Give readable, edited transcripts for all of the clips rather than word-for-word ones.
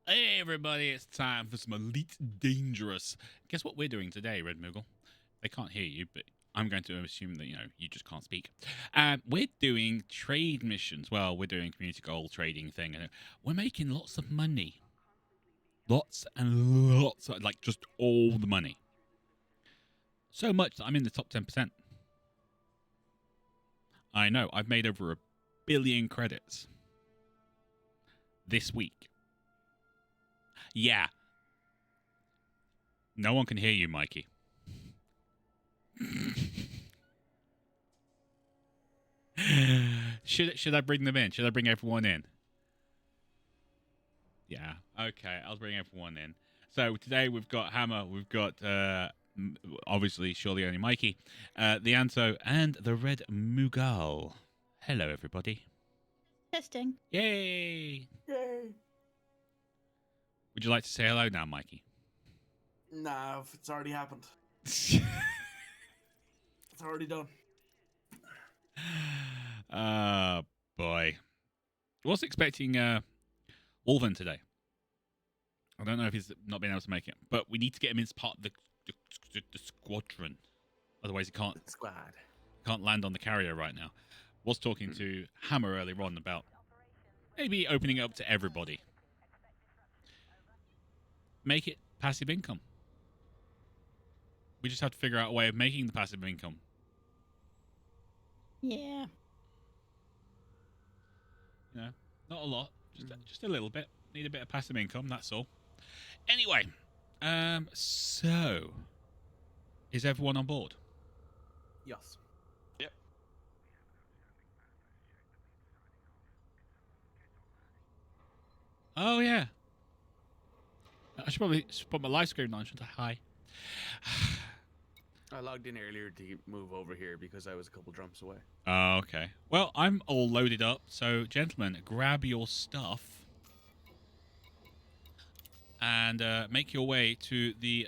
Hey everybody, it's time for some Elite Dangerous. Guess what we're doing today, Red Moogle? They can't hear you, but I'm going to assume that, you just can't speak. We're doing trade missions. Well, we're doing community goal trading thing. And we're making lots of money. Lots and lots, like just all the money. So much that I'm in the top 10%. I know, I've made over 1 billion credits this week. Yeah. No one can hear you, Mikey. Should I bring them in? Should I bring everyone in? Yeah. Okay, I'll bring everyone in. So today we've got Hammer, we've got obviously surely only Mikey, the Anto, and the Red Moogle. Hello, everybody. Testing. Yay! Yay! Would you like to say hello now, Mikey? Nah, it's already happened. It's already done. Boy. I was expecting Ulven today. I don't know if he's not been able to make it, but we need to get him as part of the squadron. Otherwise, he can't land on the carrier right now. Was talking to Hammer earlier on about maybe opening it up to everybody. Make it passive income. We just have to figure out a way of making the passive income. Yeah. You know, not a lot, just a little bit. Need a bit of passive income, that's all. Anyway, so is everyone on board? Yes. Yep. Oh yeah. I should probably put my live screen on, shouldn't I? Hi. I logged in earlier to move over here because I was a couple jumps away. Oh, okay. Well, I'm all loaded up, so gentlemen, grab your stuff and make your way to the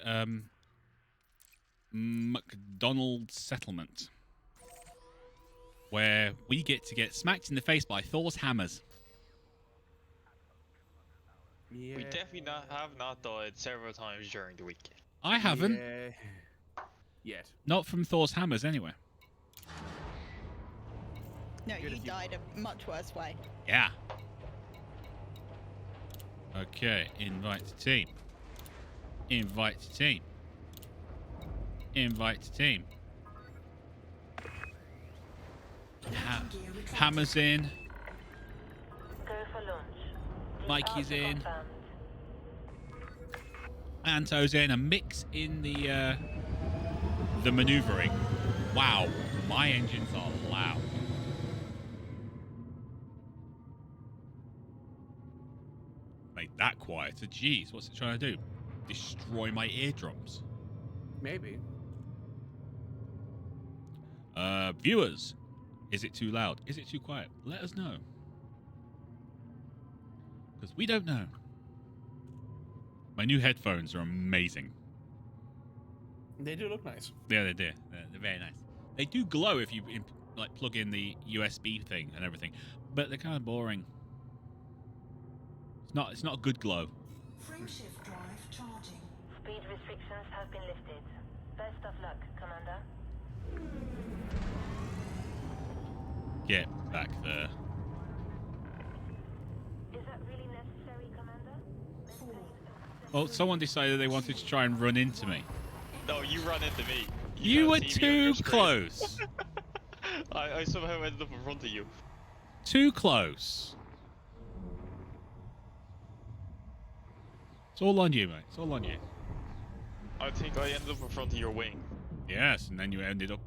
McDonald's settlement, where we get to get smacked in the face by Thor's hammers. Yeah. We definitely have not died several times during the week. I haven't. Yeah. Yet. Not from Thor's hammers, anyway. No, Good you if you- died a much worse way. Yeah. Okay, invite to team. Invite to team. Invite to team. Hammer's in. Go for launch. Mikey's Departure in. confirmed. Anto's in. A mix in the maneuvering. Wow, my engines are loud. Made that quieter. Jeez, what's it trying to do? Destroy my eardrums. Maybe. Viewers, is it too loud? Is it too quiet? Let us know. Because we don't know. My new headphones are amazing. They do look nice. Yeah, they do. They're very nice. They do glow if you like plug in the USB thing and everything, but they're kind of boring. It's not a good glow. Frameshift drive charging. Speed restrictions have been lifted. Best of luck, Commander. Get back there. Is that really necessary, Commander? Oh, someone decided they wanted to try and run into me. No, you run into me. You were can't see me on your too screen. close. I somehow ended up in front of you. Too close. It's all on you, mate. It's all on you. I think I ended up in front of your wing. Yes, and then you ended up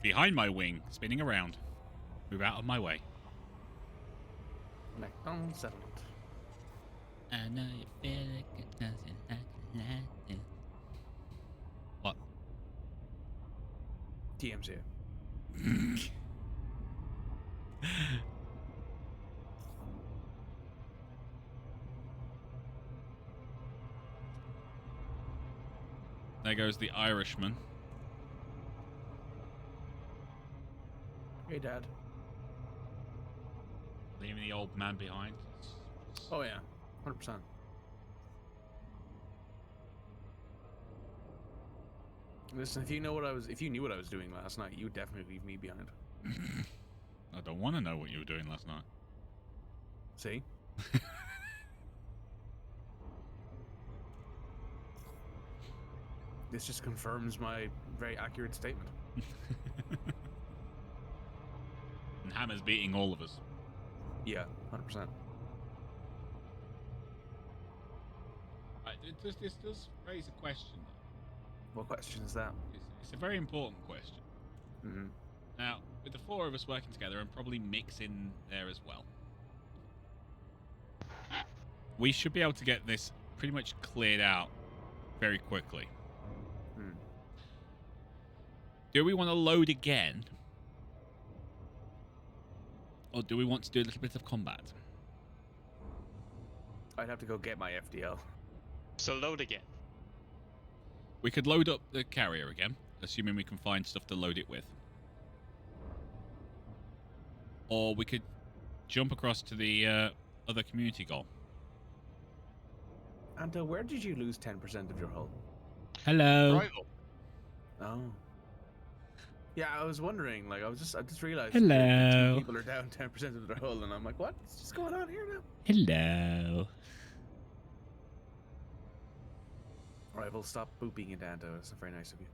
behind my wing, spinning around. Move out of my way. McDonald's settlement. I know you feel like it doesn't like it. What? TMC. There goes the Irishman. Hey, Dad. Leaving the old man behind. Oh yeah, 100%. Listen, if you knew what I was doing last night, you would definitely leave me behind. I don't want to know what you were doing last night. See? This just confirms my very accurate statement. And Hammer's beating all of us. Yeah, 100%. Right, this does raise a question. What question is that? It's a very important question. Mm-hmm. Now, with the four of us working together and probably Mix in there as well, we should be able to get this pretty much cleared out very quickly. Do we want to load again? Or do we want to do a little bit of combat? I'd have to go get my FDL. So load again. We could load up the carrier again, assuming we can find stuff to load it with. Or we could jump across to the other community goal. And where did you lose 10% of your hull? Hello. Rival. Oh. Yeah, I was wondering, like, I just realized Hello. people are down 10% of their hull, and I'm like, what's just going on here now? Hello. Alright, we'll stop booping into Anto. That's not very nice of you.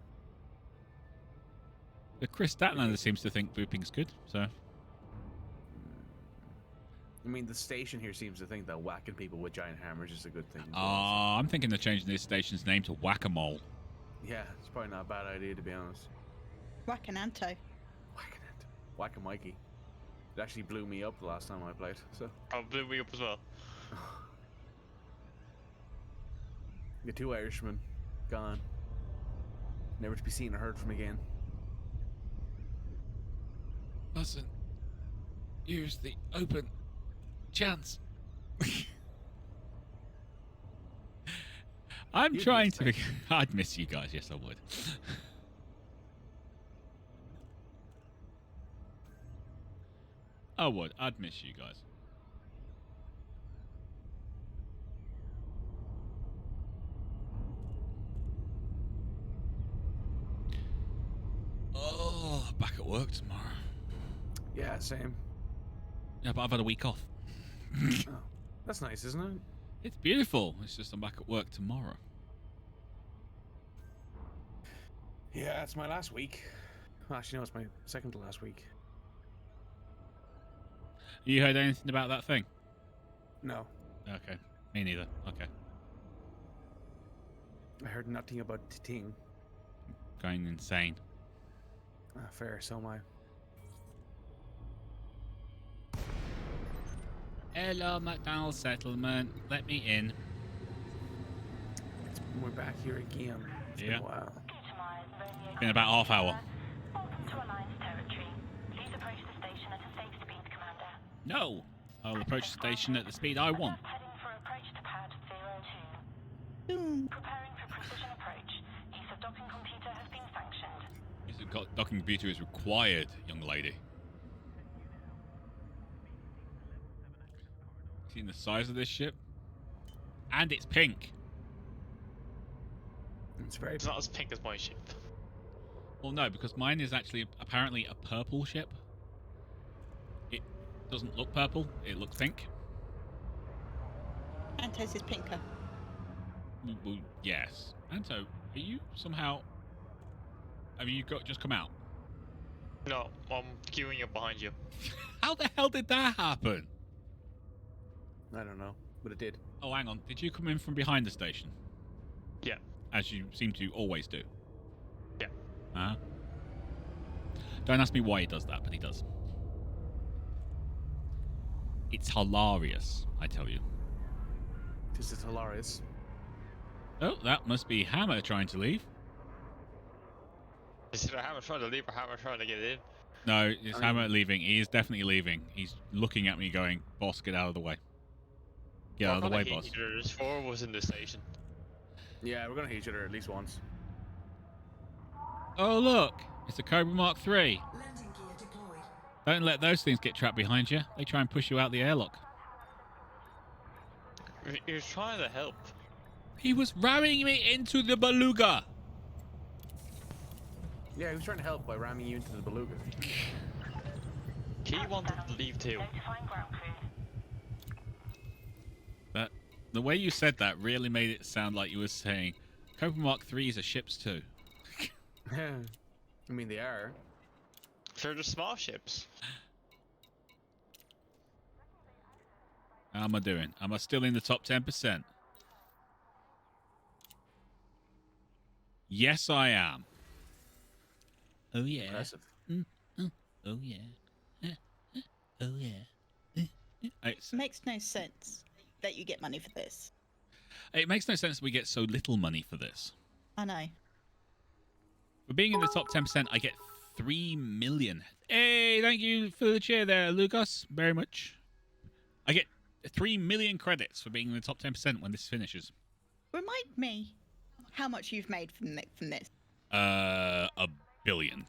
The Chris Statlander seems to think booping's good, so... I mean, the station here seems to think that whacking people with giant hammers is a good thing. I'm thinking they're changing this station's name to Whack-A-Mole. Yeah, it's probably not a bad idea, to be honest. Whack an Anto. Whacking it. Whack-A-Mikey. It actually blew me up the last time I played, so... Oh, blew me up as well. The two Irishmen. Gone. Never to be seen or heard from again. Mustn't use the open chance. I'm You'd trying miss to... I'd miss you guys, yes I would. I would. I'd miss you guys. Oh, back at work tomorrow. Yeah, same. Yeah, but I've had a week off. Oh, that's nice, isn't it? It's beautiful. It's just I'm back at work tomorrow. Yeah, it's my last week. Well, actually, no, it's my second to last week. You heard anything about that thing? No, Okay. Me neither. Okay. I heard nothing about Ting. Going insane. Fair, so am I. Hello, McDonald's settlement. Let me in. We're back here again. It's been Yeah. a while. Been about half hour. Welcome to Alliance territory. Please approach the station at a safe speed, Commander. No. I'll approach the station at the speed I want. Heading for approach to pad 02. Boom. Preparing for precision approach. Use of docking computer has been sanctioned. Use of docking computer is required, young lady. Seen the size of this ship? And it's pink. It's very. It's not as pink as my ship. Well, no, because mine is actually apparently a purple ship. It doesn't look purple. It looks pink. Anto's is pinker. Well, yes. Anto, are you somehow... Have you just come out? No, I'm queuing up behind you. How the hell did that happen? I don't know, but it did. Oh, hang on. Did you come in from behind the station? Yeah. As you seem to always do. Yeah. Uh-huh. Don't ask me why he does that, but he does. It's hilarious, I tell you. This is hilarious. Oh, that must be Hammer trying to leave. Is it a Hammer trying to leave or Hammer trying to get in? No, it's Hammer leaving. He is definitely leaving. He's looking at me going, boss, get out of the way. Get out of the way, boss. There's 4 of us in the station. Yeah, we're gonna hit each other at least once. Oh, look. It's a Cobra Mark III. Landing gear deployed. Don't let those things get trapped behind you. They try and push you out the airlock. You're trying to help. He was ramming me into the beluga. Yeah, he was trying to help by ramming you into the beluga. He wanted to leave too. Notifying ground crew. But the way you said that really made it sound like you were saying Cobra Mark 3s are ships too. I mean, they are. They're just small ships. How am I doing? Am I still in the top 10%? Yes, I am. Oh, yeah. Impressive. Oh, yeah. Oh, yeah. Makes no sense that you get money for this. It makes no sense we get so little money for this. I know. For being in the top 10%, I get 3 million. Hey, thank you for the cheer there, Lucas. Very much. I get 3 million credits for being in the top 10% when this finishes. Remind me how much you've made from this. A billion.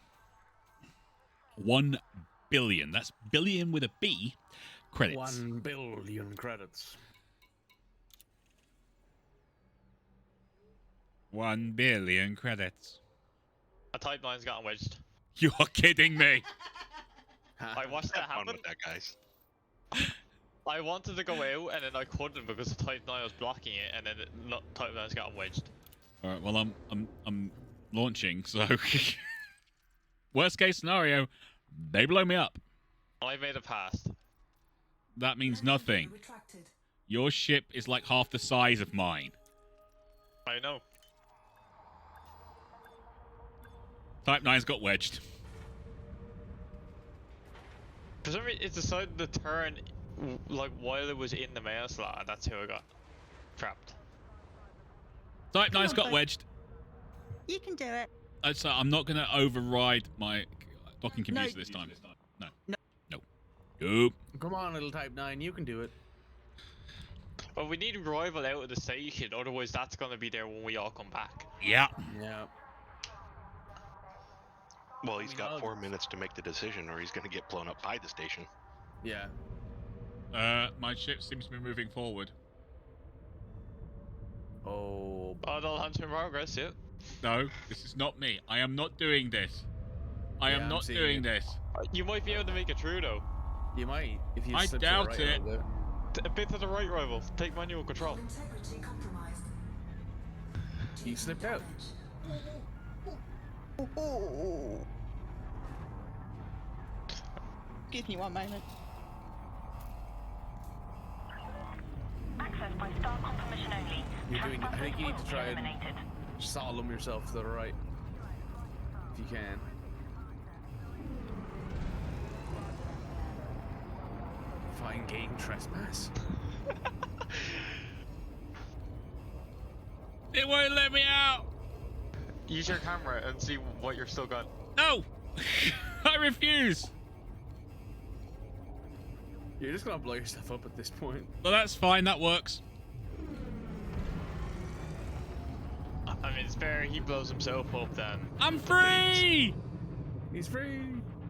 1 billion. That's billion with a B. Credits. 1 billion credits. 1 billion credits. A Type 9's gotten wedged. You're kidding me. I watched that Have fun happen. with that, guys. I wanted to go out and then I couldn't because the Type 9 was blocking it, and then Type 9's gotten wedged. All right. Well, I'm launching. So, worst case scenario, they blow me up. I made it past. That means Landing nothing. gear retracted. Your ship is like half the size of mine. I know. Type 9's got wedged. For some reason, it decided to turn like while it was in the mail slot, and that's how it got trapped. Type Come 9's on, got bud. wedged. You can do it. So I'm not going to override my docking computer this time. No. No. No. Nope. Come on, little Type 9, you can do it. But we need rival out of the station, otherwise that's gonna be there when we all come back. Yeah. Yeah. Well, he's got 4 minutes to make the decision, or he's going to get blown up by the station. Yeah. My ship seems to be moving forward. Oh. All hands in progress, yeah. No, this is not me. I am not doing this. I Yeah, am I'm not seeing doing it. this. You might be able to make it through though. You might, if you I slip to the doubt right it. a little bit. A bit to the right, rival. Take manual control. Integrity compromised. You slipped out. Ooh. Give me one moment. Access by star confirmation only. You're doing. I think you need to Transponders try will be and eliminated. solemn yourself to the right, if you can. Fine game trespass. It won't let me out. Use your camera and see what you're still got. No. I refuse. You're just gonna blow yourself up at this point. Well, that's fine. That works. I mean, it's fair. He blows himself up then. I'm free. He's free.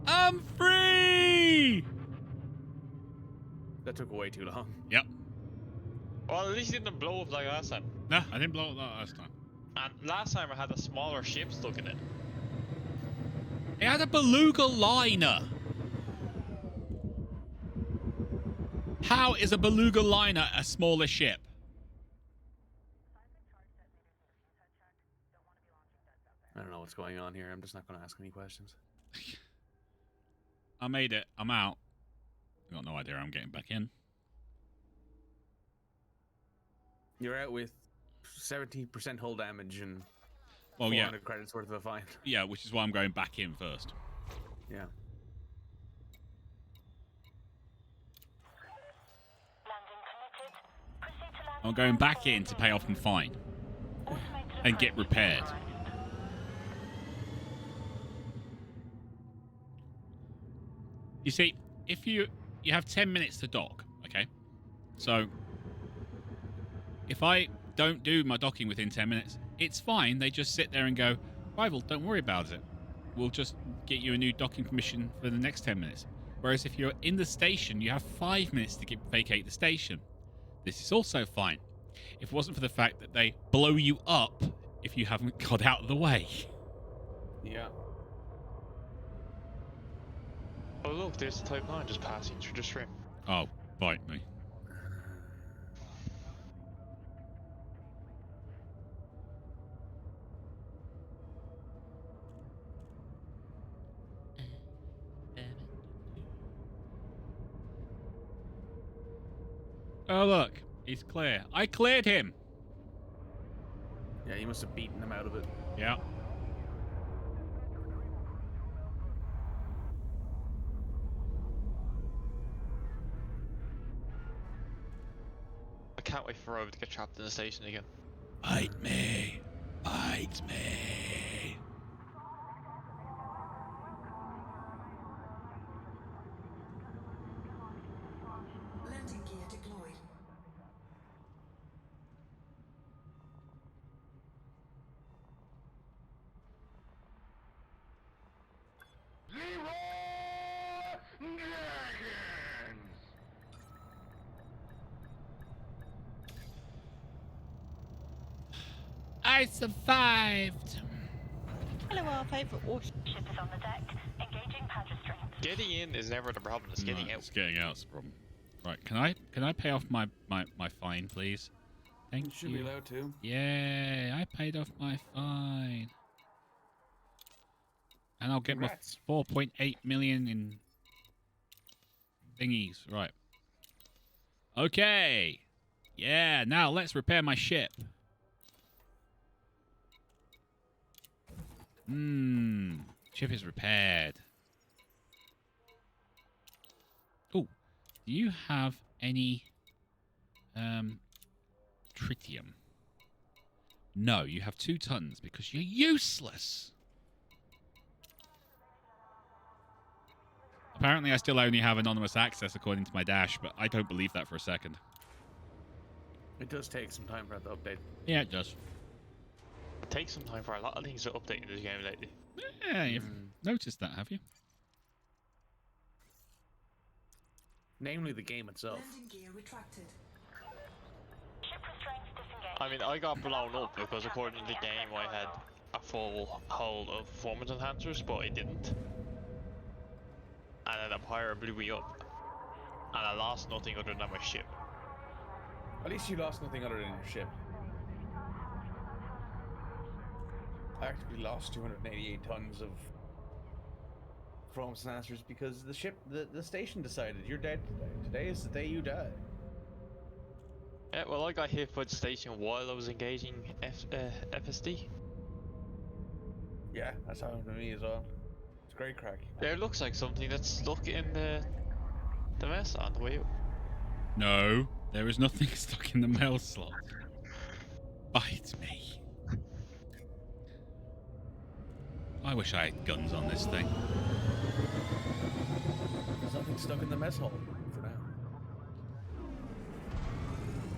I'm free. That took way too long. Yep. Well, at least he didn't blow up like last time. No, I didn't blow up that last time. And last time I had a smaller ship stuck in it. It had a beluga liner. How is a beluga liner a smaller ship? I don't know what's going on here. I'm just not gonna ask any questions. I made it. I'm out. I got no idea how I'm getting back in. You're out with 17% hull damage and Well, yeah. 400 credits worth of a fine. Yeah, which is why I'm going back in first. Yeah. Landing committed. Proceed to land. I'm going back in to pay off my fine Automated and get approach repaired. authorized. You see, if you have 10 minutes to dock, okay? So if I don't do my docking within 10 minutes, it's fine. They just sit there and go, rival, don't worry about it. We'll just get you a new docking permission for the next 10 minutes. Whereas if you're in the station, you have 5 minutes to vacate the station. This is also fine. If it wasn't for the fact that they blow you up if you haven't got out of the way. Yeah. Oh look, there's the Type 9 just passing through the stream. Oh, bite me. Oh look, he's clear. I cleared him. Yeah, you must have beaten him out of it. Yeah. I can't wait for Rover to get trapped in the station again. Bite me. Bite me. Landing gear deployed. I survived. Hello, our favourite warship. Ship is on the deck. Engaging pad restraints. Getting in is never the problem, it's getting No, out. it's getting out's the problem. Right, can I pay off my fine, please? Thank You you. should be allowed to. Yeah, I paid off my fine. And I'll get Congrats. my 4.8 million in thingies. Right. Okay. Yeah, now let's repair my ship. Ship is repaired. Oh, do you have any tritium? No, you have 2 tons because you're useless. Apparently, I still only have anonymous access according to my dash, but I don't believe that for a second. It does take some time for it to update. Yeah, it does. It takes some time for a lot of things to update in this game lately. Yeah, you've noticed that, have you? Namely, the game itself. Landing gear retracted. Ship restraints disengaged. I mean, I got blown up because according to the game I had a full hold of performance enhancers, but it didn't. And then the pirate blew me up. And I lost nothing other than my ship. At least you lost nothing other than your ship. I actually lost 288 tons of performance enhancers because the station decided you're dead today. Today is the day you die. Yeah, well, I got hit by the station while I was engaging FSD. Yeah, that's happened to me as well. It's great crack. There looks like something that's stuck in the mess on the way up. No, there is nothing stuck in the mail slot. Bite me. I wish I had guns on this thing. There's nothing stuck in the mess hall for now.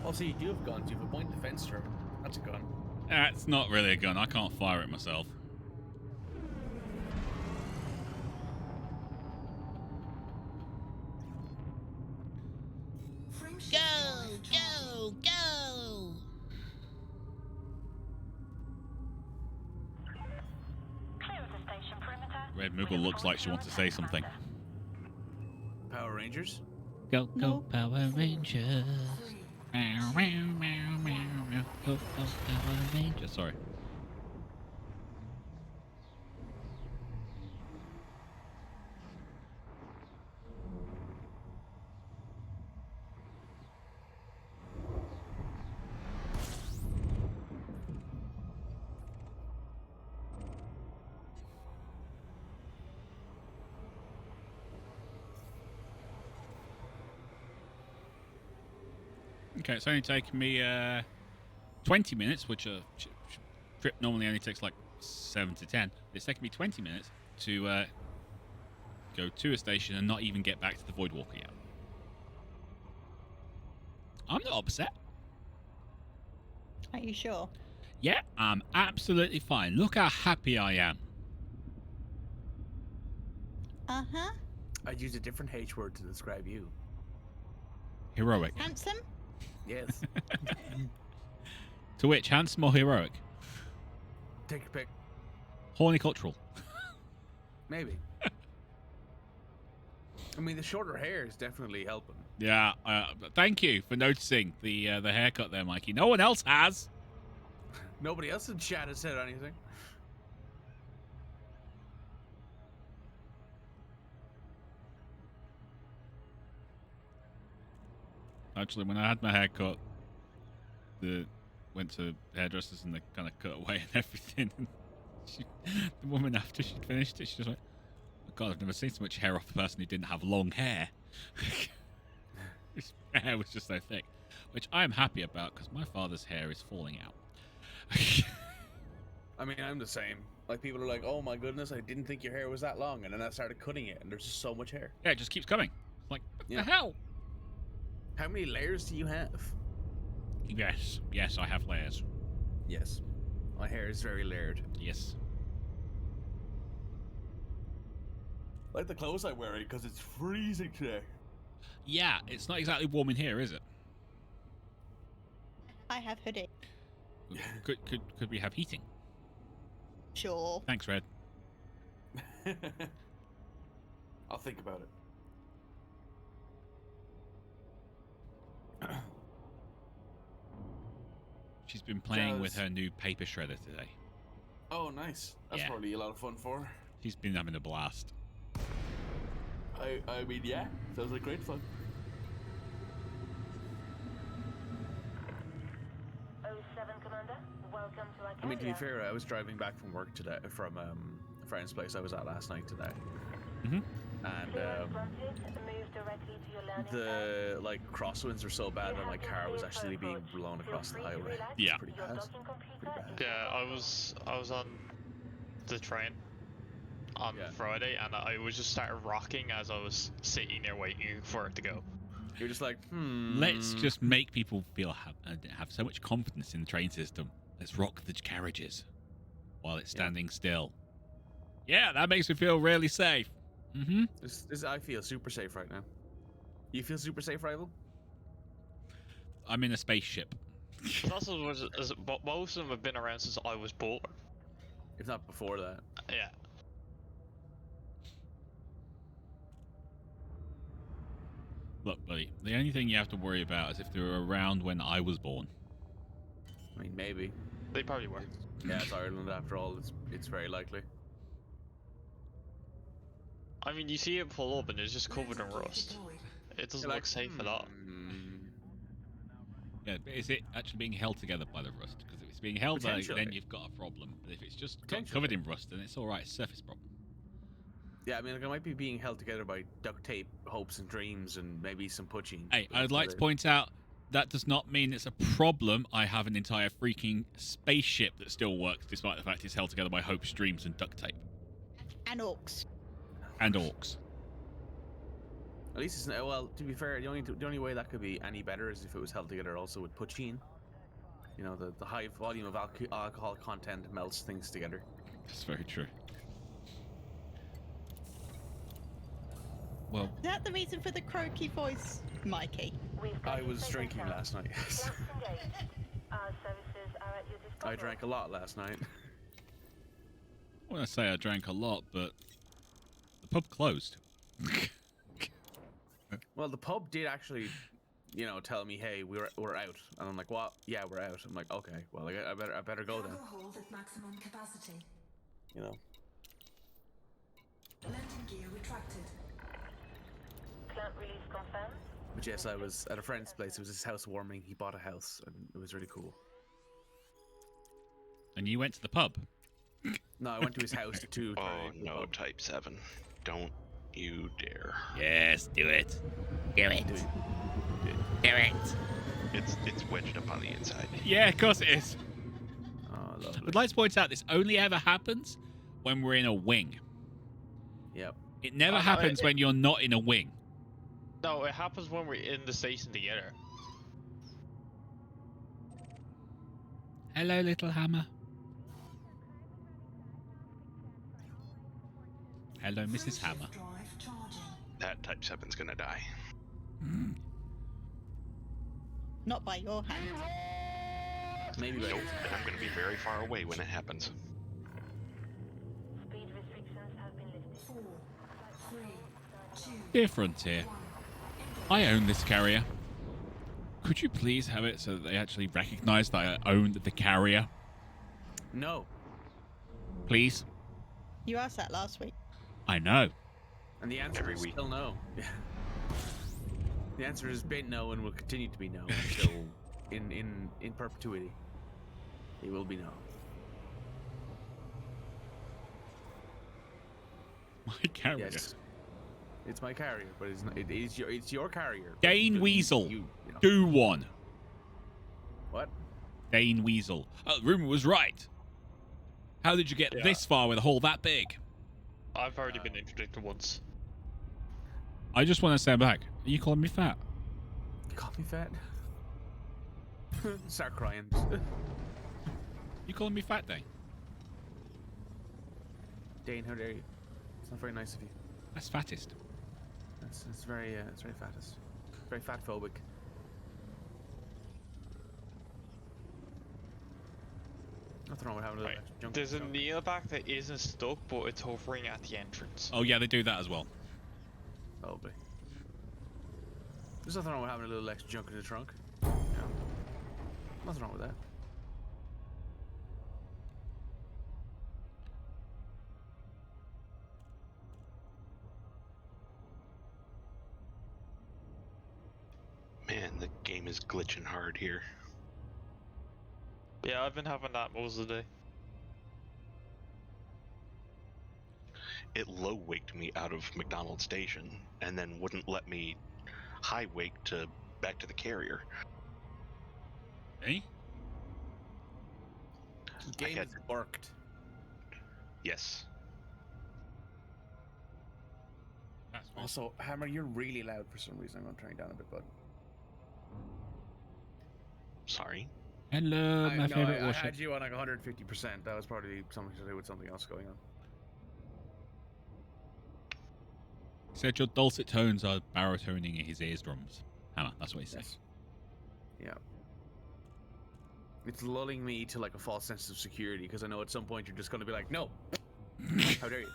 Also, you do have guns. You have a point defense turret. That's a gun. That's not really a gun. I can't fire it myself. Frame shift deployed. Go! Clear of the station perimeter. Red Moogle looks like she wants to say something. Power Rangers. Go, No. Power Rangers. Free. Meow, meow, meow, meow, meow. Go, Power Rangers. Sorry. Okay, it's only taken me 20 minutes, which a trip normally only takes like 7 to 10. It's taken me 20 minutes to go to a station and not even get back to the Void Walker yet. I'm not upset. Are you sure? Yeah, I'm absolutely fine. Look how happy I am. Uh-huh. I'd use a different H word to describe you. Heroic. Handsome? Yes. To which, handsome or heroic? Take your pick. Horny cultural. Maybe. I mean, the shorter hair is definitely helping. Yeah, thank you for noticing the haircut there, Mikey. No one else has. Nobody else in chat has said anything. Actually, when I had my hair cut, went to hairdressers and they kind of cut away and everything. And the woman, after she'd finished it, she was like, oh God, I've never seen so much hair off a person who didn't have long hair. His hair was just so thick, which I am happy about because my father's hair is falling out. I mean, I'm the same. Like, people are like, oh my goodness, I didn't think your hair was that long. And then I started cutting it, and there's just so much hair. Yeah, it just keeps coming. Like, what the hell? How many layers do you have? Yes, I have layers. Yes. My hair is very layered. Yes. I like the clothes I'm wearing because it's freezing today. Yeah, it's not exactly warm in here, is it? I have hoodie. Could we have heating? Sure. Thanks, Red. I'll think about it. She's been playing with Does- her new paper shredder today. Oh, nice. That's Yeah. probably a lot of fun for her. She's been having a blast. I mean, yeah. Sounds like great fun. 07 Commander, welcome to Arcadia. I mean, to be fair, I was driving back from work today, from a friend's place I was at last night today. Mm-hmm. And Clearance granted. Move directly to your landing the, like, crosswinds were so bad that my car was actually being blown across the highway. Yeah. Pretty Your bad. docking computer Pretty bad. is Yeah, I was on the train on Yeah. Friday, and I was just started rocking as I was sitting there waiting for it to go. You're just like, Let's just make people feel have so much confidence in the train system. Let's rock the carriages while it's standing still. Yeah, that makes me feel really safe. Mm-hmm. I feel super safe right now. You feel super safe, Rival? I'm in a spaceship. Most of them have been around since I was born. If not before that. Yeah. Look, buddy, the only thing you have to worry about is if they were around when I was born. I mean, maybe. They probably were. Yeah, it's Ireland after all. It's very likely. I mean, you see it pull up and it's just covered in Landing gear rust. deployed. It doesn't You're look safe at all. Yeah, but is it actually being held together by the rust? Because if it's being held by, Potentially. then you've got a problem. But if it's just got Potentially. covered in rust, then it's all right. It's a surface problem. Yeah, I mean, like, it might be being held together by duct tape, hopes and dreams, and maybe some poaching. Hey, but I'd that's like about to it. point out that does not mean it's a problem. I have an entire freaking spaceship that still works, despite the fact it's held together by hopes, dreams, and duct tape And orcs. and orcs. At least it's well. To be fair, the only way that could be any better is if it was held together also with poaching. You know, the high volume of alcohol content melts things together. That's very true. Well, Is that the reason for the croaky voice, Mikey? We've got I you was safe drinking and sound. last night. Yes. Flaps engaged. Our services are at your disposal. I drank a lot last night. I want to say I drank a lot, but the pub closed. Well, the pub did actually, you know, tell me, "Hey, we're out," and I'm like, "What? Yeah, we're out." I'm like, "Okay, well, I better go then." Cargo hold at maximum capacity. You know. Landing gear retracted. Plant release confirmed. But yes, I was at a friend's place. It was his housewarming. He bought a house, and it was really cool. And you went to the pub. No, I went to his house to. Oh try the no, pub. Type 7. Don't you dare. Yes, do it. Do it. Do it. Do it. It's wedged up on the inside. Yeah, of course it is. Oh, I'd lovely. like to point out this only ever happens when we're in a wing. Yep. It never Oh, no, happens when you're not in a wing. No, it happens when we're in the station together. Hello, little hammer. Hello, Mrs. Frameshift Hammer. drive charging. That Type 7's gonna die. Not by your hand. Maybe by Nope, his. and I'm gonna be very far away when it happens. Speed restrictions have been lifted. 4, 3, 2, Dear Frontier, I own this carrier. Could you please have it so that they actually recognize that I own the carrier? No. Please? You asked that last week. I know. And the answer Every is week. still no. The answer has been no and will continue to be no until in perpetuity. It will be no. My carrier. Yes. It's my carrier, but it's your carrier. Dane You- Weasel. you know. Do one. What? Dane Weasel. Oh, the rumor was right. How did you get Yeah. this far with a hole that big? I've already been interdicted once. I just want to stand back. Are you calling me fat? You call me fat? Start crying. You calling me fat, Dane? Dane, how dare you? It's not very nice of you. That's fattest. It's very fattest. Very fat phobic. Nothing wrong with having a little Right. extra junk. There's a junk. nail back that isn't stuck, but it's hovering at the entrance. Oh, yeah, they do that as well. Probably. There's nothing wrong with having a little extra junk in the trunk. Nothing wrong with that. Man, the game is glitching hard here. Yeah, I've been having that most of the day. It low waked me out of McDonald's station and then wouldn't let me high wake to back to the carrier. Eh? The game had- is barked. Yes. That's fine. Also, Hammer, you're really loud for some reason. I'm gonna turn you down a bit, bud. Sorry. Hello, my favorite I warship. had you on like 150%. That was probably something to do with something else going on. Said your dulcet tones are baritoning in his eardrums. Hammer, that's what he said. Yes. Yeah. It's lulling me to like a false sense of security because I know at some point you're just going to be like, no. How dare you?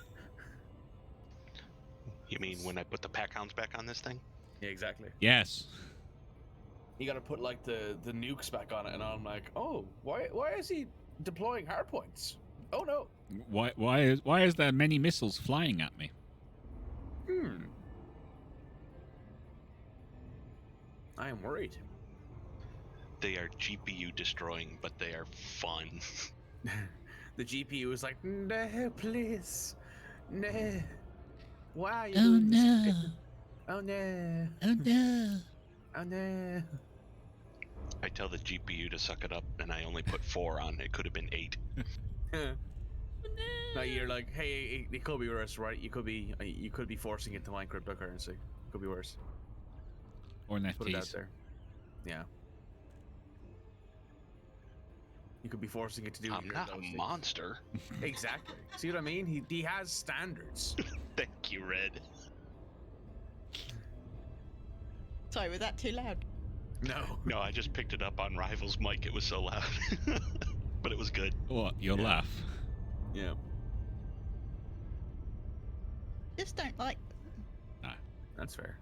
You mean when I put the pack hounds back on this thing? Yeah, exactly. Yes. You got to put like the nukes back on it, and I'm like, oh, why is he deploying hard points? Oh no. Why is there many missiles flying at me? I am worried. They are GPU destroying, but they are fun. The GPU is like, no, please, no. Why are you Oh doing this? no. Oh no. Oh no. Oh no. I tell the GPU to suck it up, and I only put 4 on. It could have been 8. No, you're like, hey, it could be worse, right? You could be forcing it to mine cryptocurrency. It could be worse. Or Put it out NFTs. there. Yeah. You could be forcing it to do. I'm either not of a those things. monster. Exactly. See what I mean? He has standards. Thank you, Red. Sorry, was that too loud? No. No, I just picked it up on Rival's mic. It was so loud. But it was good. What? Your Yeah. laugh? Yeah. Just don't like. No. That's fair.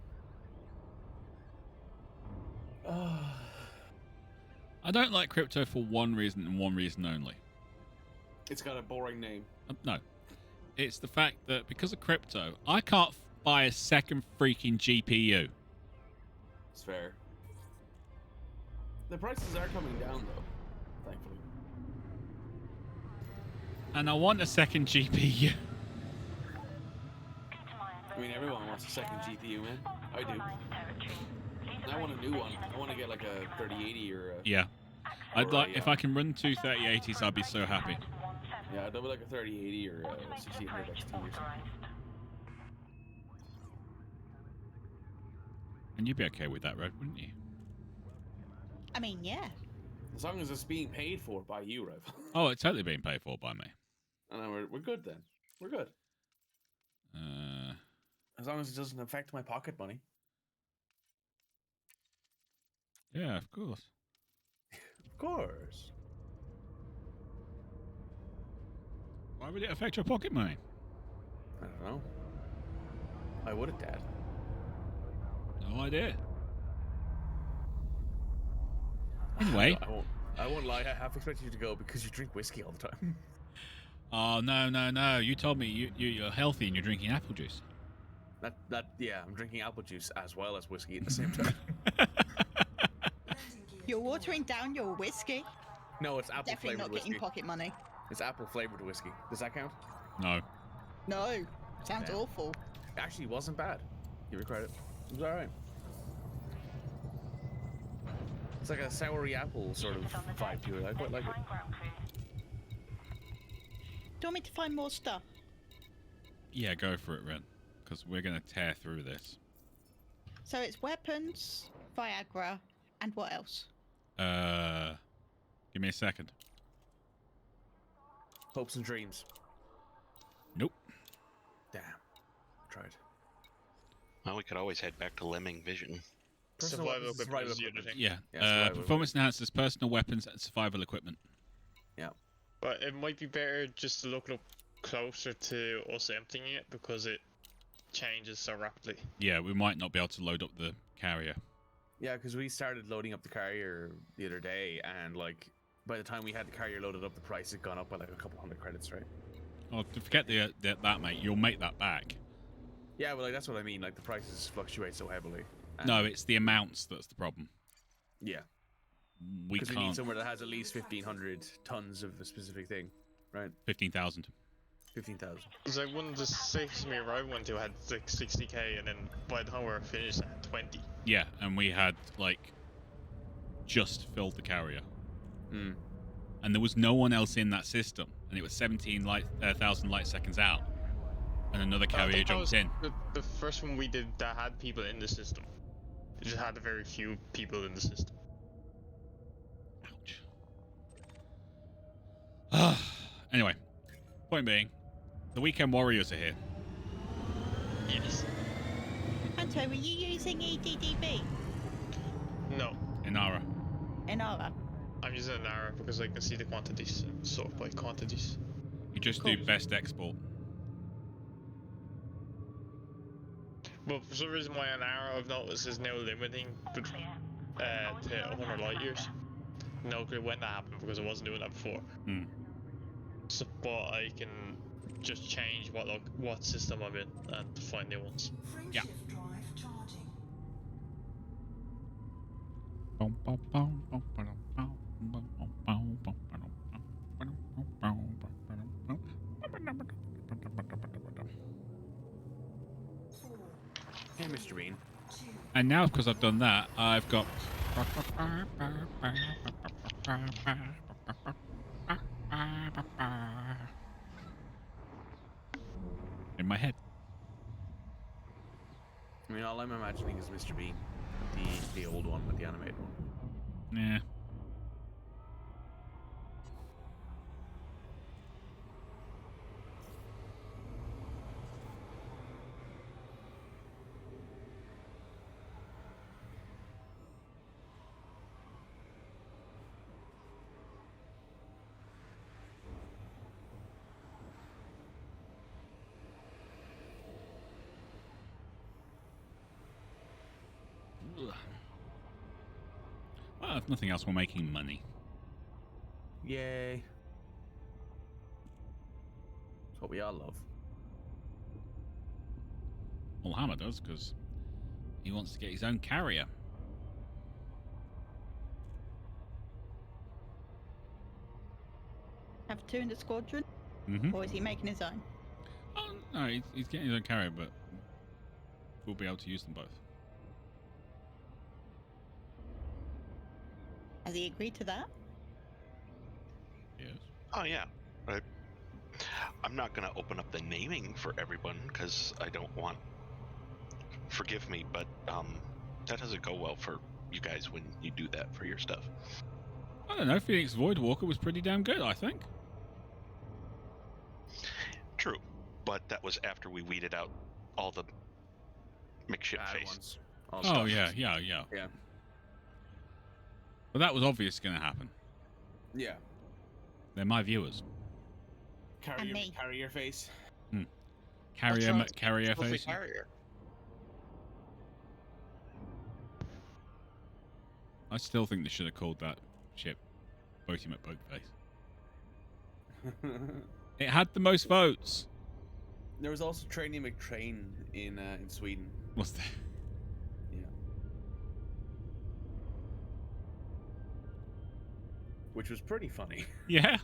I don't like crypto for one reason and one reason only. It's got a boring name. No. It's the fact that because of crypto, I can't buy a second freaking GPU. It's fair. The prices are coming down though, thankfully. And I want a second GPU. I mean, everyone wants a second GPU, man. I do. And I want a new one. I want to get like a 3080 or a, Yeah. I'd Or, like if yeah. I can run two 3080s, I'd be so happy. yeah, double like a 3080 or a 1600 XT or something. And you'd be okay with that, Red, wouldn't you? I mean, yeah. As long as it's being paid for by you, Rev. Oh, it's totally being paid for by me. And then we're good then. We're good. As long as it doesn't affect my pocket money. Yeah, of course. Of course. Why would it affect your pocket money? I don't know. I would have, Dad. idea. Anyway. I won't lie. I half expected you to go because you drink whiskey all the time. Oh, no. You told me you're healthy and you're drinking apple juice. Yeah, I'm drinking apple juice as well as whiskey at the same time. You're watering down your whiskey. No, it's apple Definitely flavored not whiskey. getting pocket money. It's apple flavored whiskey. Does that count? No. No, sounds Damn. awful. It actually wasn't bad. Give it credit. It was alright. It's like a soury apple sort of vibe to it. I quite like it. Do you want me to find more stuff? Yeah, go for it, Ren. Because we're going to tear through this. So it's weapons, Viagra, and what else? Give me a second. Hopes and dreams. Nope. Damn. Tried. Well, we could always head back to Lemming Vision. Survival equipment is the other thing. Yeah. survival. Performance enhancers, personal weapons, and survival equipment. Yeah. But it might be better just to look up closer to us emptying it because it changes so rapidly. Yeah, we might not be able to load up the carrier. Yeah, because we started loading up the carrier the other day, and like by the time we had the carrier loaded up, the price had gone up by like a couple hundred credits, right? Oh, forget that, mate. You'll make that back. Yeah, but like that's what I mean. Like the prices fluctuate so heavily. And No, it's the amounts that's the problem. yeah, We because we need can't. somewhere that has at least 1,500 tons of a specific thing, right? 15,000. 15,000. Because I wouldn't the six me I went to had like 60k, and then by the time we were finished, I had 20. Yeah, and we had, like, just filled the carrier. Hmm. And there was no one else in that system. And it was 17,000 light seconds out. And another I carrier think that jumped was in. The first one we did that had people in the system. It just had very few people in the system. Ouch. Anyway, point being, the Weekend Warriors are here. Yes. Anto, were you using EDDB? No. Inara. Inara? I'm using an arrow because I can see the quantities and sort by quantities. You just Cool. do best export. But for some reason, my arrow I've noticed is now limiting to 100 light years. No clue when that happened because I wasn't doing that before. Hmm. So, but I can just change what system I'm in and find new ones. Yeah. Frameshift drive charging. Hey, Mr. Bean. And now, because I've done that, I've got in my head. I mean, all I'm imagining is Mr. Bean, the old one with the animated one. Yeah. Well, if nothing else, we're making money. Yay. That's what we all love. Well, Hammer does, because he wants to get his own carrier. Have two in the squadron? Mm-hmm. Or is he making his own? Oh, no, he's getting his own carrier, but we'll be able to use them both. Has he agreed to that? Yes. Oh yeah. I'm not gonna open up the naming for everyone because I don't want. Forgive me, but that doesn't go well for you guys when you do that for your stuff. I don't know, Phoenix Voidwalker was pretty damn good, I think. True, but that was after we weeded out all the McShip Bad face. ones. All Oh, stuff. yeah. Yeah. But that was obvious going to happen. Yeah. They're my viewers. And me. Carry your face. Carrier That's right. carrier Fluffy face. carrier. I still think they should have called that ship Boaty McBoatface. It had the most votes. There was also Trainee McTrain in Sweden. What's that? Yeah. Which was pretty funny. Yeah.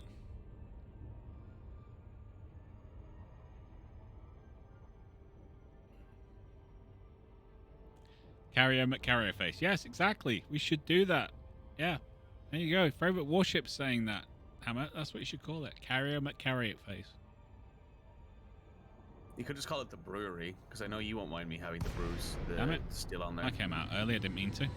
Carrier McCarrier face. Yes, exactly. We should do that. Yeah. There you go. Favorite warship saying that. Hammer. That's what you should call it. Carrier McCarrier face. You could just call it the brewery, because I know you won't mind me having the brews Damn it. still on there. I came out early. I didn't mean to.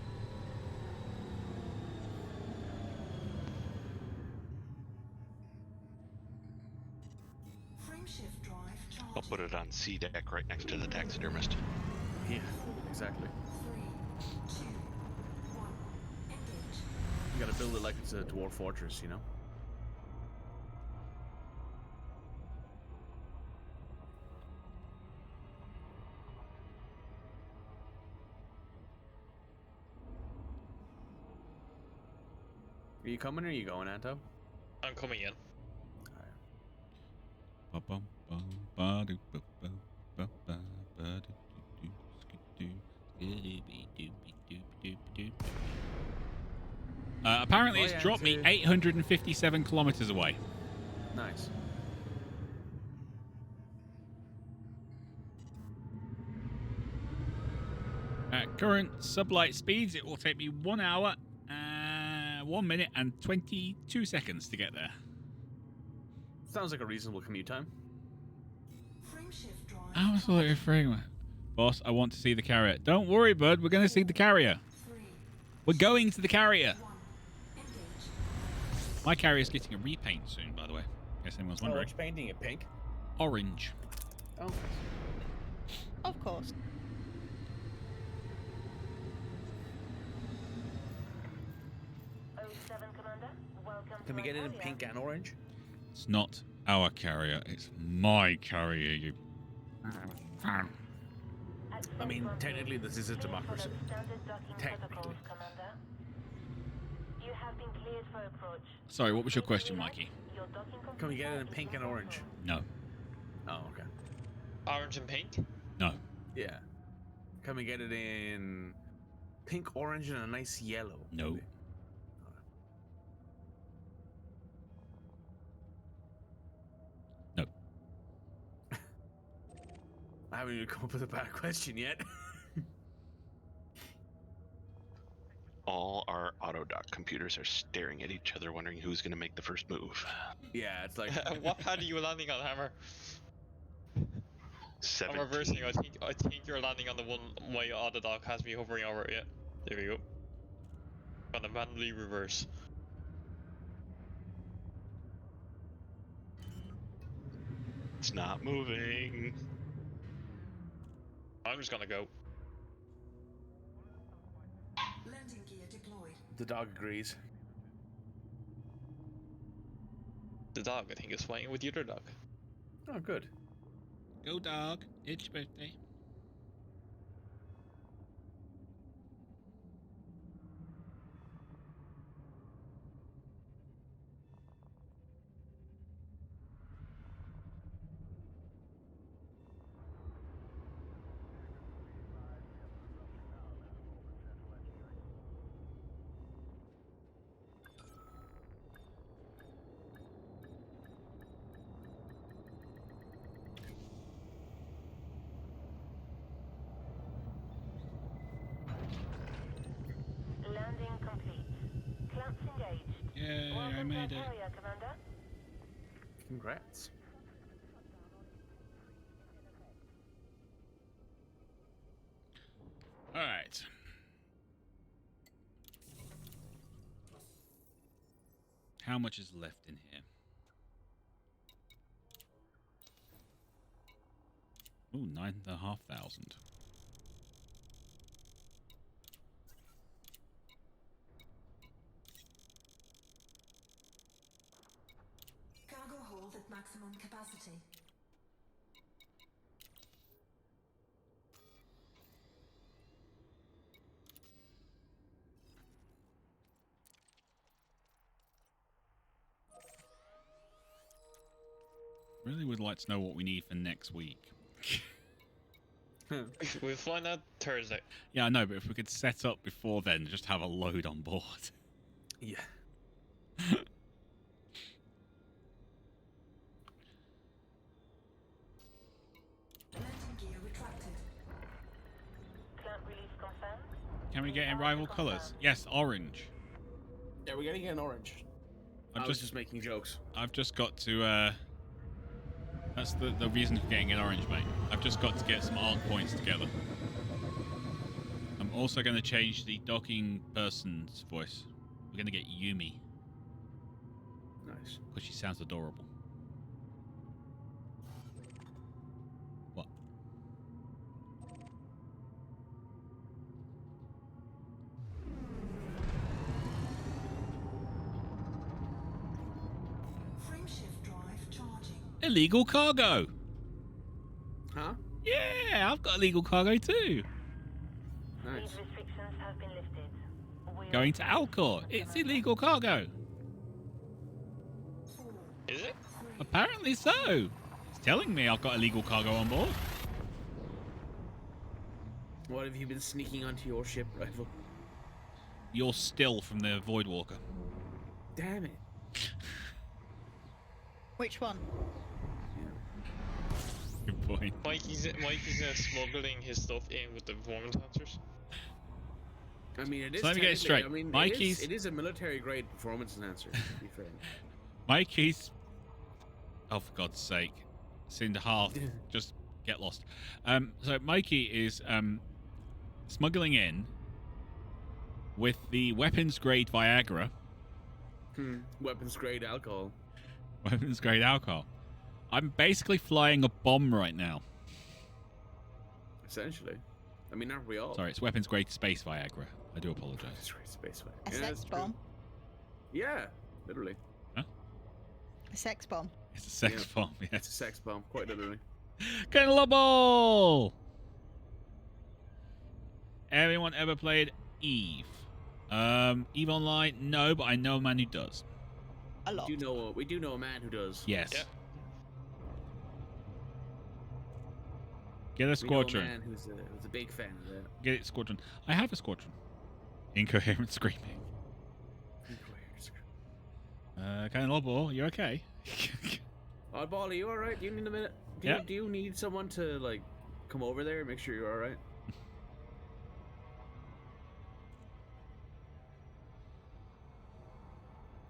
Frameshift drive I'll charged. put it on C deck right next to the taxidermist. Yeah, exactly. 3, 2, 1. Engage. You gotta build it like it's a dwarf fortress, you know? Are you coming or are you going, Anto? I'm coming in. Apparently, Oh, it's yeah, dropped me it's 857 kilometers away. Nice. At current sublight speeds, it will take me 1 hour, 1 minute, and 22 seconds to get there. Sounds like a reasonable commute time. Frameshift drive. Absolutely free. Boss, I want to see the carrier. Don't worry, bud. We're going to see the carrier. 3, We're going to the carrier. 1. Engage. My carrier's getting a repaint soon, by the way. In case anyone's wondering. painting it pink? Orange. Oh, Of course. can we get it in pink and orange? It's not our carrier. It's my carrier, you... I mean, technically this is a democracy. Technically. You have been cleared for approach. Sorry, what was your question, Mikey? Your docking Can we get it in pink and orange? No. Oh, okay. Orange and pink? No. Yeah. Can we get it in pink, orange, and a nice yellow? No. maybe? No. I haven't even come up with a bad question yet. All our autodoc computers are staring at each other, wondering who's going to make the first move. Yeah, it's like What pad are you landing on, Hammer? I'm 17. reversing. I think you're landing on the one my autodoc has me hovering over. Yeah, there we go. Gonna manually reverse. It's not moving. I'm just gonna go. Landing gear deployed. the dog agrees. The dog, I think, is flying with the other dog. Oh, good. Go, dog. It's your birthday. Landing complete. Clamps engaged. Yay, I Welcome made to it. Colonia, Commander. Congrats. All right. How much is left in here? Ooh, 9,500. Cargo hold at maximum capacity. really would like to know what we need for next week. We'll find out Thursday. Yeah, I know, but if we could set up before then, just have a load on board. Yeah. Landing gear retracted. Plant release confirmed. Can we get in rival colours? Yes, orange. Yeah, we're getting an orange. I I've was just just making jokes. I've just got to that's the reason for getting an orange, mate. I've just got to get some arc points together. I'm also going to change the docking person's voice. We're going to get Yumi Nice. because she sounds adorable. What? Frame shift drive charging. Illegal cargo. Huh? Yeah, I've got illegal cargo too. Nice. These restrictions have been lifted. We'll Going to Alcor. It's illegal cargo. Is it? Apparently so. It's telling me I've got illegal cargo on board. What have you been sneaking onto your ship, Rival? You're still from the Voidwalker. Damn it. Which one? Good point. Mikey's smuggling his stuff in with the performance enhancers. I mean, it is. So let me get it technically- straight. I mean, Mikey's- it is a military grade performance enhancer. To be fair. Mikey's. Oh, for God's sake. Cinder half. Just get lost. So Mikey is smuggling in with the weapons grade Viagra, Weapons grade alcohol. weapons grade alcohol. I'm basically flying a bomb right now. Essentially. I mean, aren't we all? Sorry, it's weapons grade space Viagra. I do apologize. That's right, space way. A sex bomb. Yeah, literally. A sex bomb. It's a sex Yeah. bomb, It's yes. a sex bomb, quite literally. Cannibal! Anyone ever played Eve? Eve Online? No, but I know a man who does. A lot. We do know a man who does. Yes. Yeah. Get a We know a squadron. man who's a big fan of that. Get it, squadron. I have a squadron. Incoherent screaming. Cannibal, you okay? Oddball, are you alright? Do you need a minute? Yeah. Do you need someone to, like, come over there and make sure you're alright?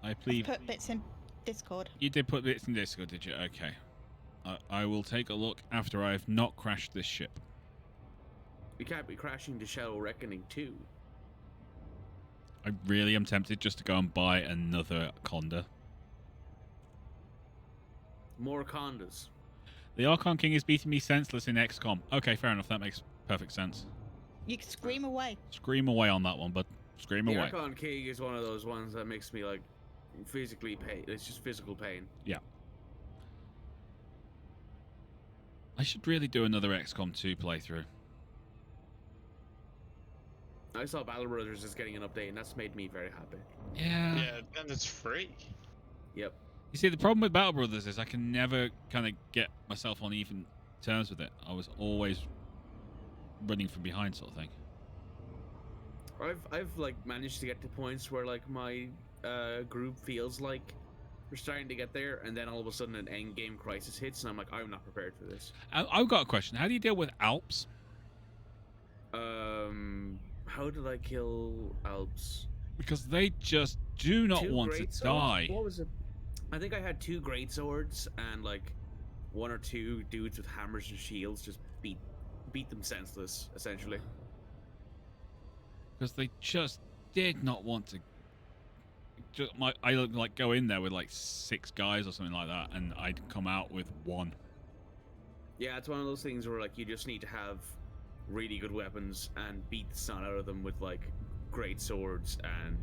I believe Put bits in Discord. you did put bits in Discord, did you? Okay. I will take a look after I've not crashed this ship. We can't be crashing to Shadow Reckoning 2. I really am tempted just to go and buy another Conda. More condas. The Archon King is beating me senseless in XCOM. Okay, fair enough. That makes perfect sense. You can scream away. Scream away on that one, bud. Scream The away. Archon King is one of those ones that makes me, like, physically pain. It's just physical pain. Yeah. I should really do another XCOM 2 playthrough. I saw Battle Brothers is getting an update, and that's made me very happy. Yeah. Yeah, and it's free. Yep. You see, the problem with Battle Brothers is I can never kind of get myself on even terms with it. I was always running from behind, sort of thing. I've like managed to get to points where like my group feels like we're starting to get there, and then all of a sudden an end game crisis hits, and I'm like, I'm not prepared for this. I've got a question. How do you deal with Alps? How did I kill Alps? Because they just do not want to great swords? die. What was it? I think I had 2 great swords and like 1 or 2 dudes with hammers and shields just beat them senseless, essentially. Because they just did not want to. I like go in there with like 6 guys or something like that, and I'd come out with 1. Yeah, it's one of those things where like you just need to have really good weapons and beat the snot out of them with like great swords and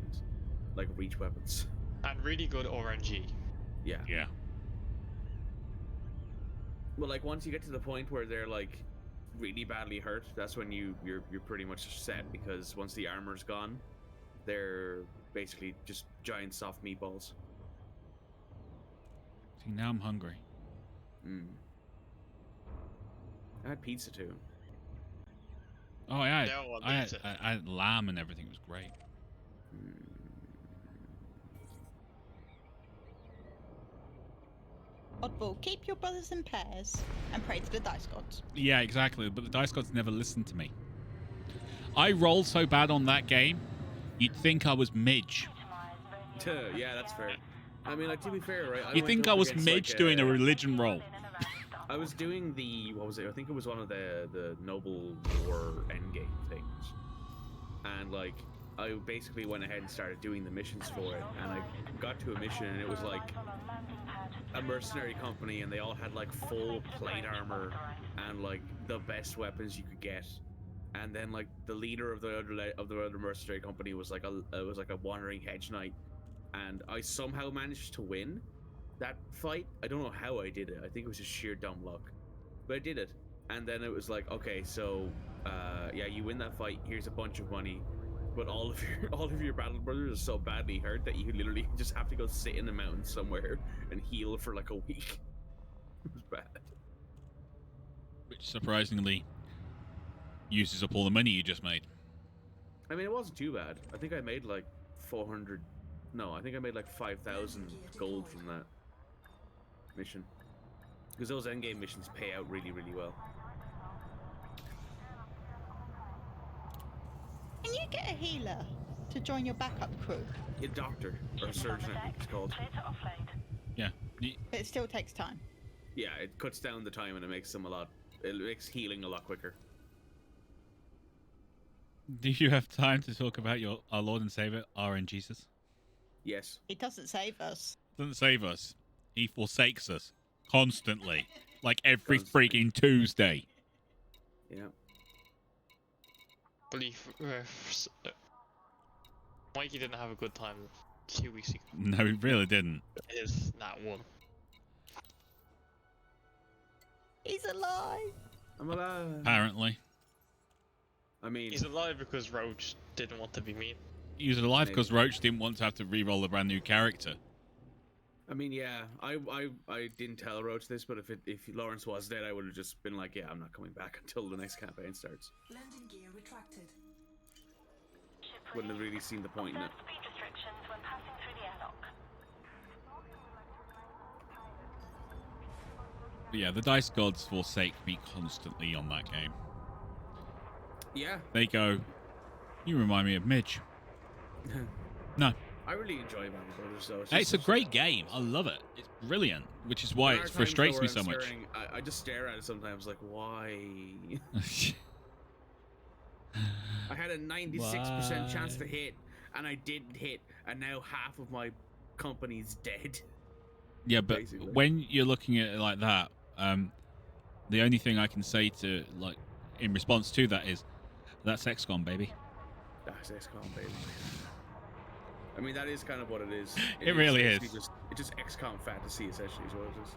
like reach weapons. And really good RNG. Yeah. Yeah. Well, like once you get to the point where they're like really badly hurt, that's when you're pretty much set, because once the armor's gone, they're basically just giant soft meatballs. See, now I'm hungry. I had pizza too. Oh, yeah. No one I needs had, it. I had lamb and everything. It was great. Oddball, keep your brothers in pairs and pray to the dice gods. Yeah, exactly. But the dice gods never listened to me. I rolled so bad on that game, you'd think I was Midge. Yeah, that's fair. I mean, like, to be fair, right? You think I was Midge doing a religion roll? I was doing the, what was it? I think it was one of the Noble War Endgame things. And, like, I basically went ahead and started doing the missions for it. And I got to a mission and it was like a mercenary company and they all had, like, full plate armor and, like, the best weapons you could get. And then, like, the leader of the other mercenary company was like a wandering hedge knight. And I somehow managed to win that fight. I don't know how I did it. I think it was just sheer dumb luck, but I did it. And then it was like, okay, so yeah, you win that fight. Here's a bunch of money, but all of your battle brothers are so badly hurt that you literally just have to go sit in the mountains somewhere and heal for like a week. It was bad. Which surprisingly uses up all the money you just made. I mean, it wasn't too bad. I think I made like 400. No, I think I made like 5,000 gold from that mission. Because those endgame missions pay out really, really well. Can you get a healer to join your backup crew? A doctor, or a surgeon, I think it's called. Clear to offload. Yeah. But it still takes time. Yeah, it cuts down the time and it makes them it makes healing a lot quicker. Do you have time to talk about our Lord and Savior, RN Jesus? Yes. He doesn't save us. Doesn't save us. He forsakes us constantly, like every Constantly. freaking Tuesday. Yeah. Believe Mikey didn't have a good time 2 weeks ago. No, he really didn't. It is that one. He's alive. I'm alive. Apparently, I mean, He's alive because Roach didn't want to be mean. he was alive Maybe. because Roach didn't want to have to re-roll a brand new character. yeah, I didn't tell Roach this, but if Lawrence was dead, I would have just been like, yeah, I'm not coming back until the next campaign starts. Landing gear retracted. Wouldn't have really seen the point in it. Speed restrictions when passing through the airlock. But yeah, the dice gods forsake me constantly on that game. Yeah. They go, you remind me of Midge. No. I really enjoy Battle Brothers, though. Hey, it's a great game. I love it. It's brilliant, which is why There are it times, frustrates though, me where so I'm much. staring- I just stare at it sometimes, like, why? I had a 96% chance to hit, and I didn't hit, and now half of my company's dead. Yeah, but Basically. when you're looking at it like that, the only thing I can say to, like, in response to that is, that's XCOM, baby. That's XCOM, baby. I mean, that is kind of what it is. It really is. basically it's just XCOM fantasy, essentially, is what it is.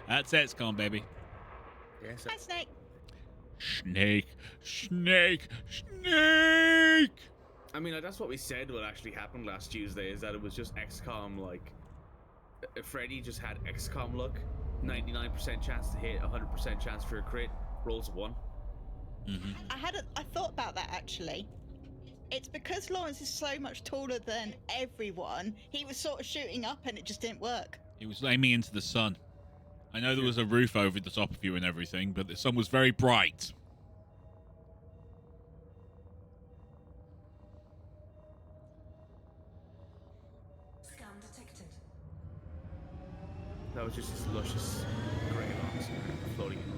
That's XCOM, baby. Yes. Hi, Snake. Snake, snake, snake! I mean, that's what we said would actually happen last Tuesday, is that it was just XCOM, like... Freddy just had XCOM luck. 99% chance to hit, 100% chance for a crit, rolls 1. Mm-hmm. I thought about that actually. It's because Lawrence is so much taller than everyone. He was sort of shooting up and it just didn't work. It was aiming into the sun. I know there was a roof over the top of you and everything, but the sun was very bright. Scan detected. That was just his luscious grey locks floating in.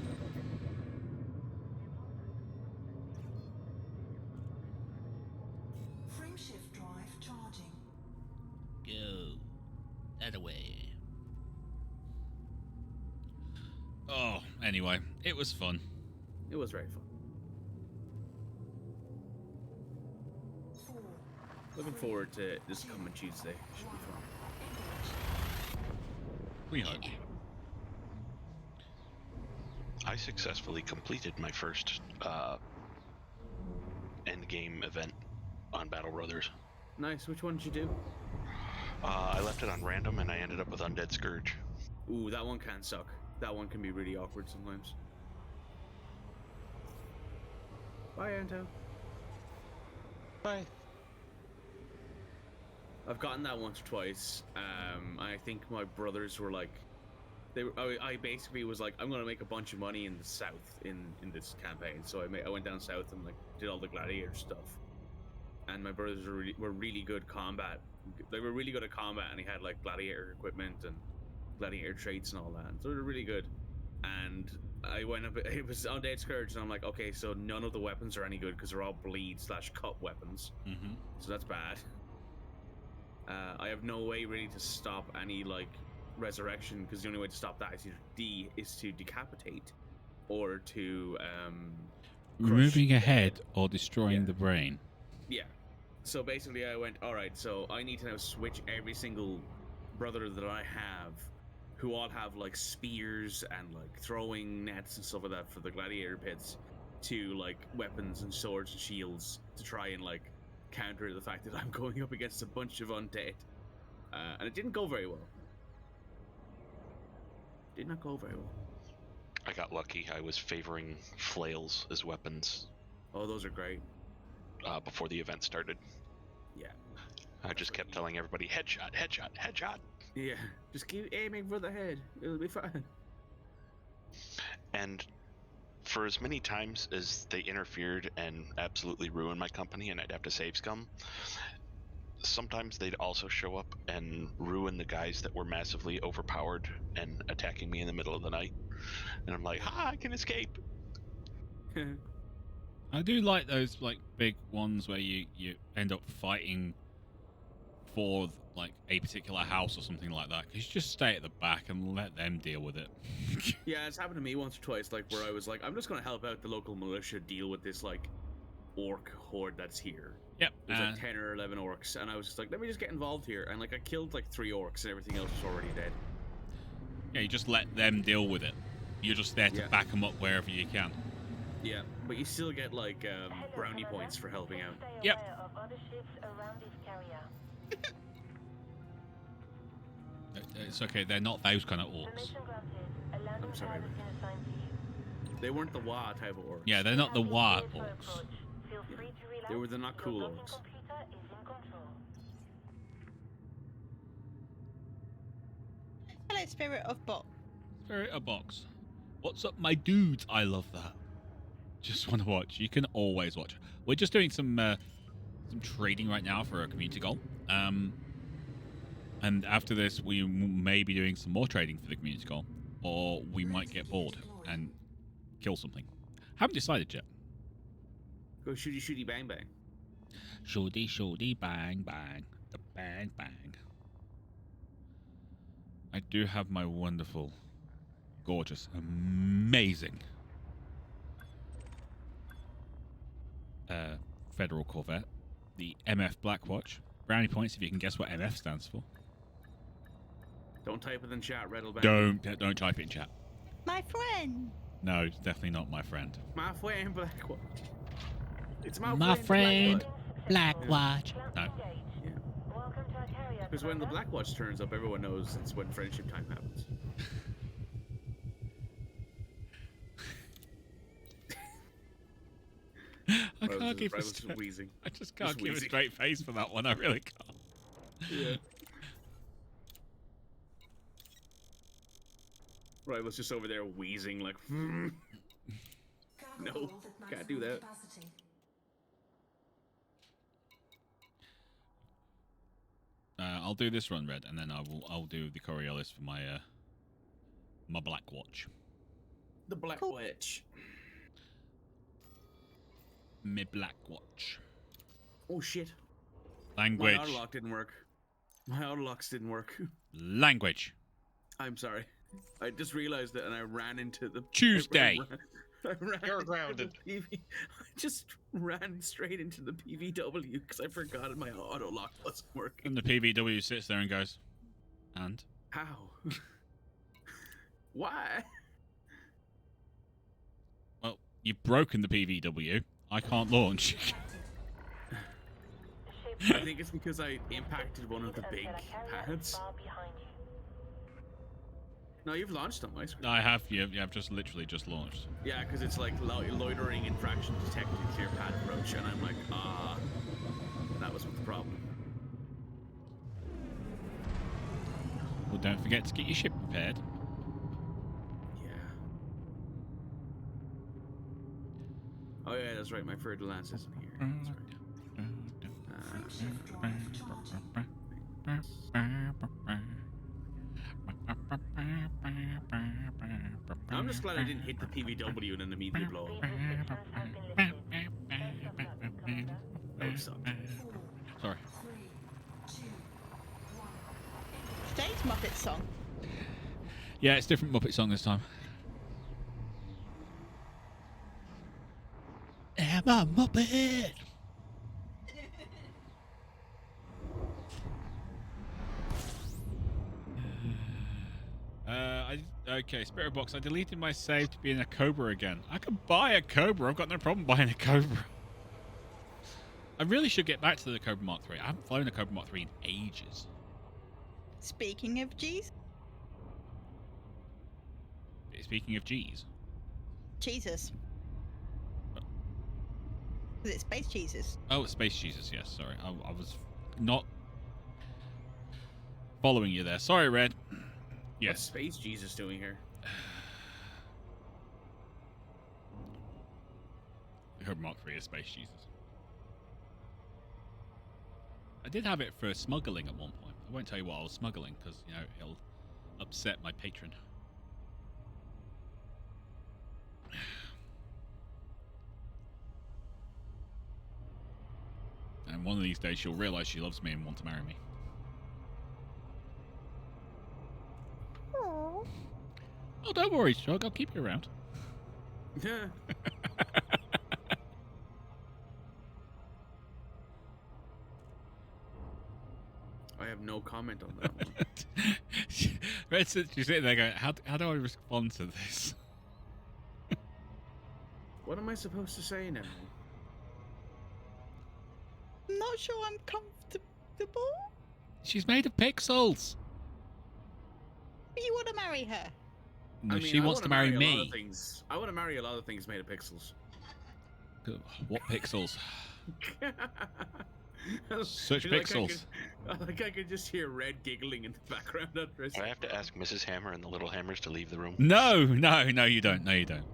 Frameshift drive charging. Go. That away. Oh, anyway, it was fun. It was very fun. 4. Looking forward to this coming Tuesday. Should be fun. We hope. I successfully completed my first endgame event on Battle Brothers. Nice. Which one did you do? I left it on random and I ended up with Undead Scourge. Ooh, that one can suck. That one can be really awkward sometimes. Bye, Anto. Bye. I've gotten that once or twice. I think my brothers were like, I basically was like, I'm gonna make a bunch of money in the south in this campaign. So I went down south and like did all the gladiator stuff. And my brothers were really good combat. They were really good at combat, and he had like gladiator equipment and gladiator traits and all that. So they were really good. And I went up. It was on Dead Scourge, and I'm like, okay, so none of the weapons are any good because they're all bleed/cut weapons. Mm-hmm. So that's bad. I have no way really to stop any like resurrection, because the only way to stop that is to decapitate or to Removing a head or destroying the brain. Yeah. So basically I went, all right, so I need to now switch every single brother that I have, who all have like spears and like throwing nets and stuff like that for the gladiator pits, to like weapons and swords and shields to try and like counter the fact that I'm going up against a bunch of undead. And it didn't go very well. Did not go very well. I got lucky. I was favoring flails as weapons Oh, those are great. before the event started. Yeah. I just kept telling everybody, headshot, headshot, headshot. Yeah. Just keep aiming for the head. It'll be fine. And for as many times as they interfered and absolutely ruined my company and I'd have to save scum, sometimes they'd also show up and ruin the guys that were massively overpowered and attacking me in the middle of the night. And I'm like, ha, I can escape. I do like those like big ones where you end up fighting for like a particular house or something like that. 'Cause you just stay at the back and let them deal with it. Yeah, it's happened to me once or twice, like where I was like, I'm just gonna help out the local militia deal with this like orc horde that's here. Yep. There's like 10 or 11 orcs, and I was just like, let me just get involved here. And like I killed like 3 orcs and everything else was already dead. Yeah, you just let them deal with it. You're just there to Yeah. back them up wherever you can. Yeah, but you still get like brownie points for helping out. Yep. It's okay, they're not those kind of orcs. I'm sorry. They weren't the Wa type of orcs. Yeah, they're not the Wa orcs. They were the not cool orcs. Hello, Spirit of Bot. Spirit of Box. What's up, my dudes? I love that. Just want to watch. You can always watch. We're just doing some trading right now for a community goal. And after this, we may be doing some more trading for the community goal, or we might get bored and kill something. Haven't decided yet. Go shooty shooty bang bang. Shooty shooty bang bang, the bang bang. I do have my wonderful, gorgeous, amazing Federal Corvette, the MF Blackwatch. Brownie points if you can guess what MF stands for. Don't type it in chat, Red will ban you. Don't type it in chat. My friend. No, it's definitely not my friend. My friend Blackwatch. It's My friend Blackwatch. No. Because when the Blackwatch turns up, everyone knows it's when friendship time happens. I can't keep a just straight. wheezing. I just can't Just keep a wheezing. straight face for that one. I really can't. Yeah. Right, was just over there wheezing like. No, can't do that. I'll do this run, Red, and then I'll do the Coriolis for my my Blackwatch. The Blackwatch. My Blackwatch. Oh shit. Language. My autolock didn't work. My autolocks didn't work. Language. I'm sorry. I just realized it and I ran into the Tuesday. I ran You're into grounded. the PV. I just ran straight into the PVW because I forgot my autolock wasn't working. And the PVW sits there and goes, and? How? Why? Well, you've broken the PVW. I can't launch. I think it's because I impacted one of the big pads. No, you've launched them, right? I have. Yeah, I've just literally just launched. Yeah, because it's like loitering infraction detected, clear path approach, and I'm like, that was the problem. Well, don't forget to get your ship repaired. Yeah. Oh yeah, that's right. My Fer de Lance isn't here. That's right. I'm just glad I didn't hit the PVW and then immediately blow up. That would suck. Sorry. Today's Muppet song. Yeah, it's a different Muppet song this time. I'm a Muppet. Okay, Spirit Box. I deleted my save to be in a Cobra again. I can buy a Cobra. I've got no problem buying a Cobra. I really should get back to the Cobra Mark III. I haven't flown a Cobra Mark III in ages. Speaking of G's, Speaking of G's. Jesus. Is it Space Jesus? Oh, Space Jesus. Yes, sorry. I was not following you there. Sorry, Red. What's Yes. Space Jesus doing here? Cobra Mark III is Space Jesus. I did have it for smuggling at one point. I won't tell you what I was smuggling because, you know, it'll upset my patron. And one of these days she'll realise she loves me and want to marry me. Oh, don't worry, Shug. I'll keep you around. Yeah. I have no comment on that one. Red said she's sitting there going, how do I respond to this? What am I supposed to say now? I'm not sure I'm comfortable. She's made of pixels. But you want to marry her? No, I mean, she I wants wanna to marry a lot me. of things. I want to marry a lot of things made of pixels. What pixels? Such Like pixels. I could just hear Red giggling in the background. I have to ask Mrs. Hammer and the Little Hammers to leave the room. No, you don't. No, you don't.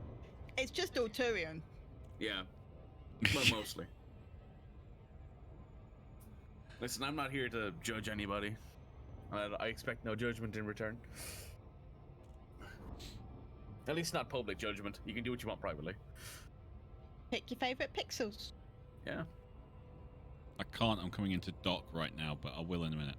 It's just Alturian. Yeah. Well, mostly. Listen, I'm not here to judge anybody. I expect no judgment in return. At least not public judgment. You can do what you want privately. Pick your favourite pixels. Yeah. I can't. I'm coming into dock right now, but I will in a minute.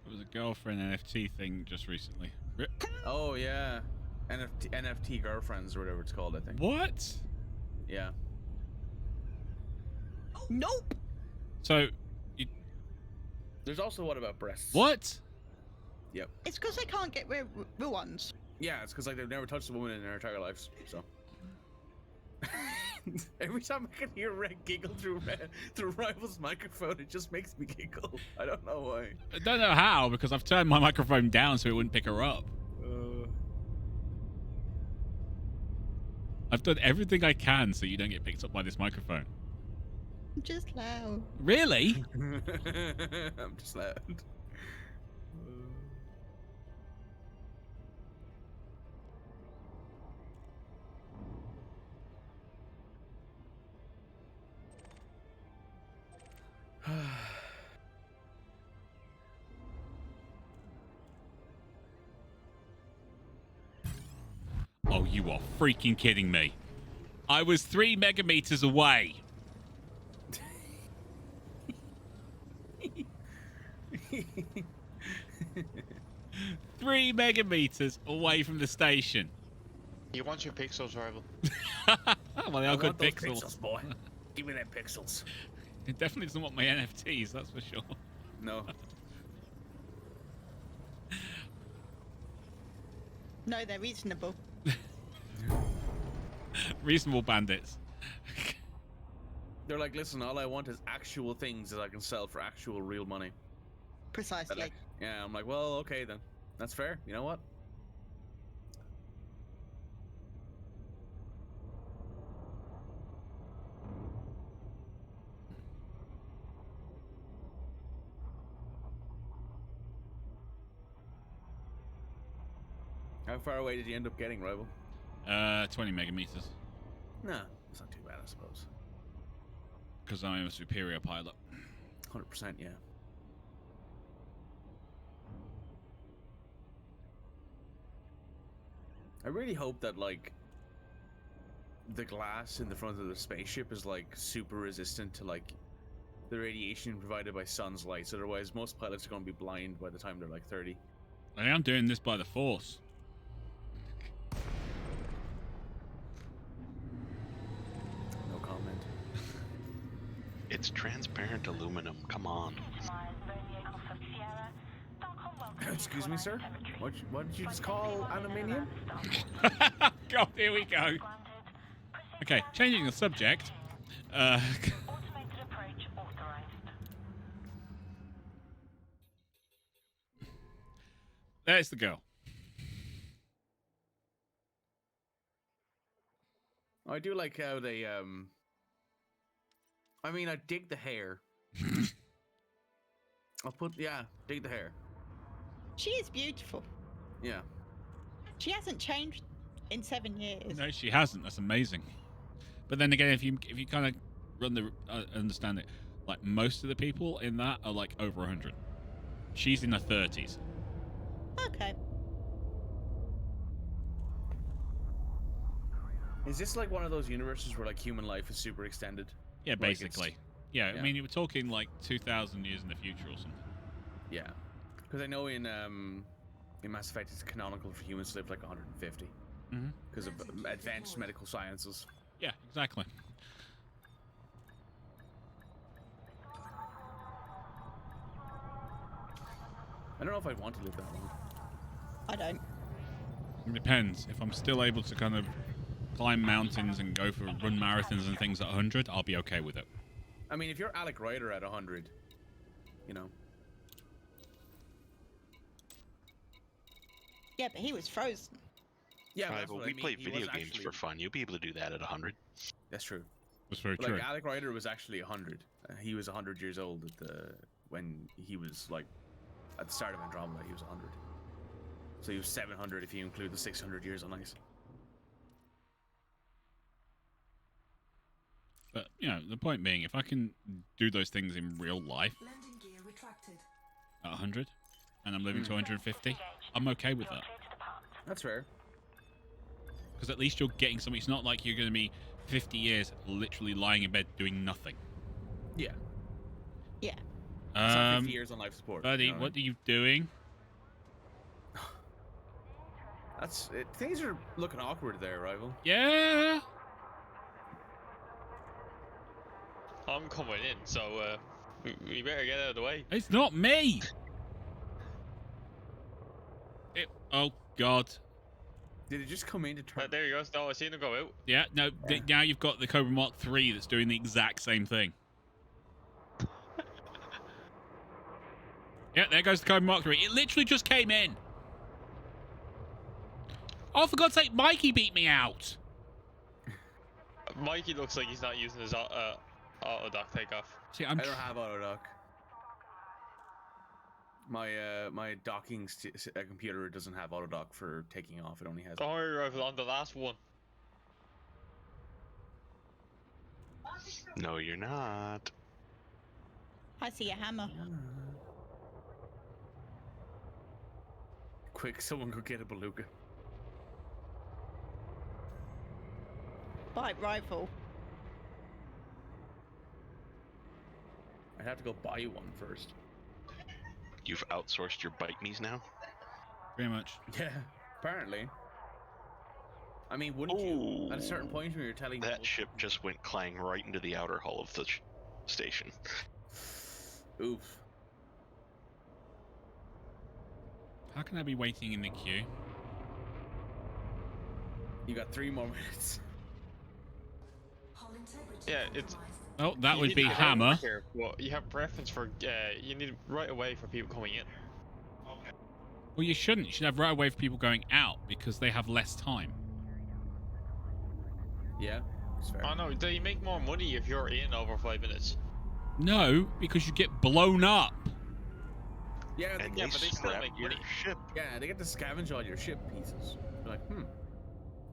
There was a girlfriend NFT thing just recently. Oh yeah. NFT girlfriends or whatever it's called, I think. What? Yeah. Nope. So, There's also what about breasts? what? Yep. It's because they can't get real ones. Yeah, it's because like they've never touched a woman in their entire lives. So. Every time I can hear Red giggle through Rival's microphone, it just makes me giggle. I don't know why. I don't know how, because I've turned my microphone down so it wouldn't pick her up. I've done everything I can so you don't get picked up by this microphone. Just loud. Really? I'm just loud. Oh, you are freaking kidding me. I was 3 megameters away. 3 megameters away from the station. You want your pixels, Rival? Well, they are good those pixels. boy. Give me them pixels. It definitely doesn't want my NFTs, that's for sure. No. No, they're reasonable. Reasonable bandits. They're like, listen, all I want is actual things that I can sell for actual real money. Precisely. Like, yeah, I'm like, well, okay then. That's fair. You know what? How far away did you end up getting, Rival? 20 megameters. No, it's not too bad, I suppose. Because I am a superior pilot. 100%, yeah. I really hope that, like, the glass in the front of the spaceship is, like, super resistant to, like, the radiation provided by sun's lights. Otherwise, most pilots are going to be blind by the time they're, like, 30. I am doing this by the Force. No comment. It's transparent aluminum. Come on. Excuse me, sir? What did you just call aluminium? God, here we go. Okay, changing the subject. Automated approach authorized. There's the girl. I do like how they, I mean, I dig the hair. Dig the hair. She is beautiful. Yeah. She hasn't changed in 7 years. No, she hasn't. That's amazing. But then again, if you kind of run the understand it, like most of the people in that are like over 100. She's in her 30s. Okay. Is this like one of those universes where like human life is super extended? Yeah, Like, basically. Yeah, yeah. I mean, we're talking like 2,000 years in the future or something. Yeah. Because I know in Mass Effect it's canonical for humans to live like 150 Mm-hmm. because of advanced medical sciences. Yeah, exactly. I don't know if I'd want to live that long. I don't. It depends. If I'm still able to kind of climb mountains and go for run marathons and things at 100, I'll be okay with it. I mean, if you're Alec Ryder at 100, you know. Yeah, but he was frozen. Yeah, Right, that's but what we I mean. play He video was games actually- for fun. You'll be able to do that at 100. That's true. That's very But, true. like Alec Ryder was actually 100. He was 100 years old when he was like at the start of Andromeda. He was 100. So he was 700 if you include the 600 years on ice. But, you know, the point being, if I can do those things in real life Landing gear retracted. at 100, and I'm living to 150, I'm okay with that. That's fair. Because at least you're getting something. It's not like you're going to be 50 years literally lying in bed doing nothing. Yeah. Yeah. It's not 50 years on life support. Buddy, you know what are you doing? That's it. Things are looking awkward there, rival. Yeah. I'm coming in, so we better get out of the way. It's not me. Oh, God. Did it just come in to turn? There you go. No, I seen him go out. Yeah, no, now you've got the Cobra Mark III that's doing the exact same thing. Yeah, there goes the Cobra Mark III. It literally just came in. Oh, for God's sake, Mikey beat me out. Mikey looks like he's not using his auto dock takeoff. See, I don't have auto dock. My docking computer doesn't have auto dock for taking off. It only has. Don't worry, Rifle, on the last one. No, you're not. I see a hammer. Quick, someone go get a beluga. Bite rifle. I'd have to go buy one first. You've outsourced your bite me's now? Pretty much. Yeah, apparently. I mean, wouldn't you? At a certain point when you're telling That people- ship just went clang right into the outer hull of the station. Oof. How can I be waiting in the queue? You got 3 more minutes. Hull integrity Yeah, it's- compromised. Oh, that You would need be to have hammer. Here, well, you have preference for you need right away for people coming in. Well, you shouldn't. You should have right away for people going out because they have less time. Yeah, it's fair. Oh no, they make more money if you're in over 5 minutes. No, because you get blown up. Yeah, And Yeah, they but they still scrap make your money. ship. yeah, they get to scavenge all your ship pieces. You're like,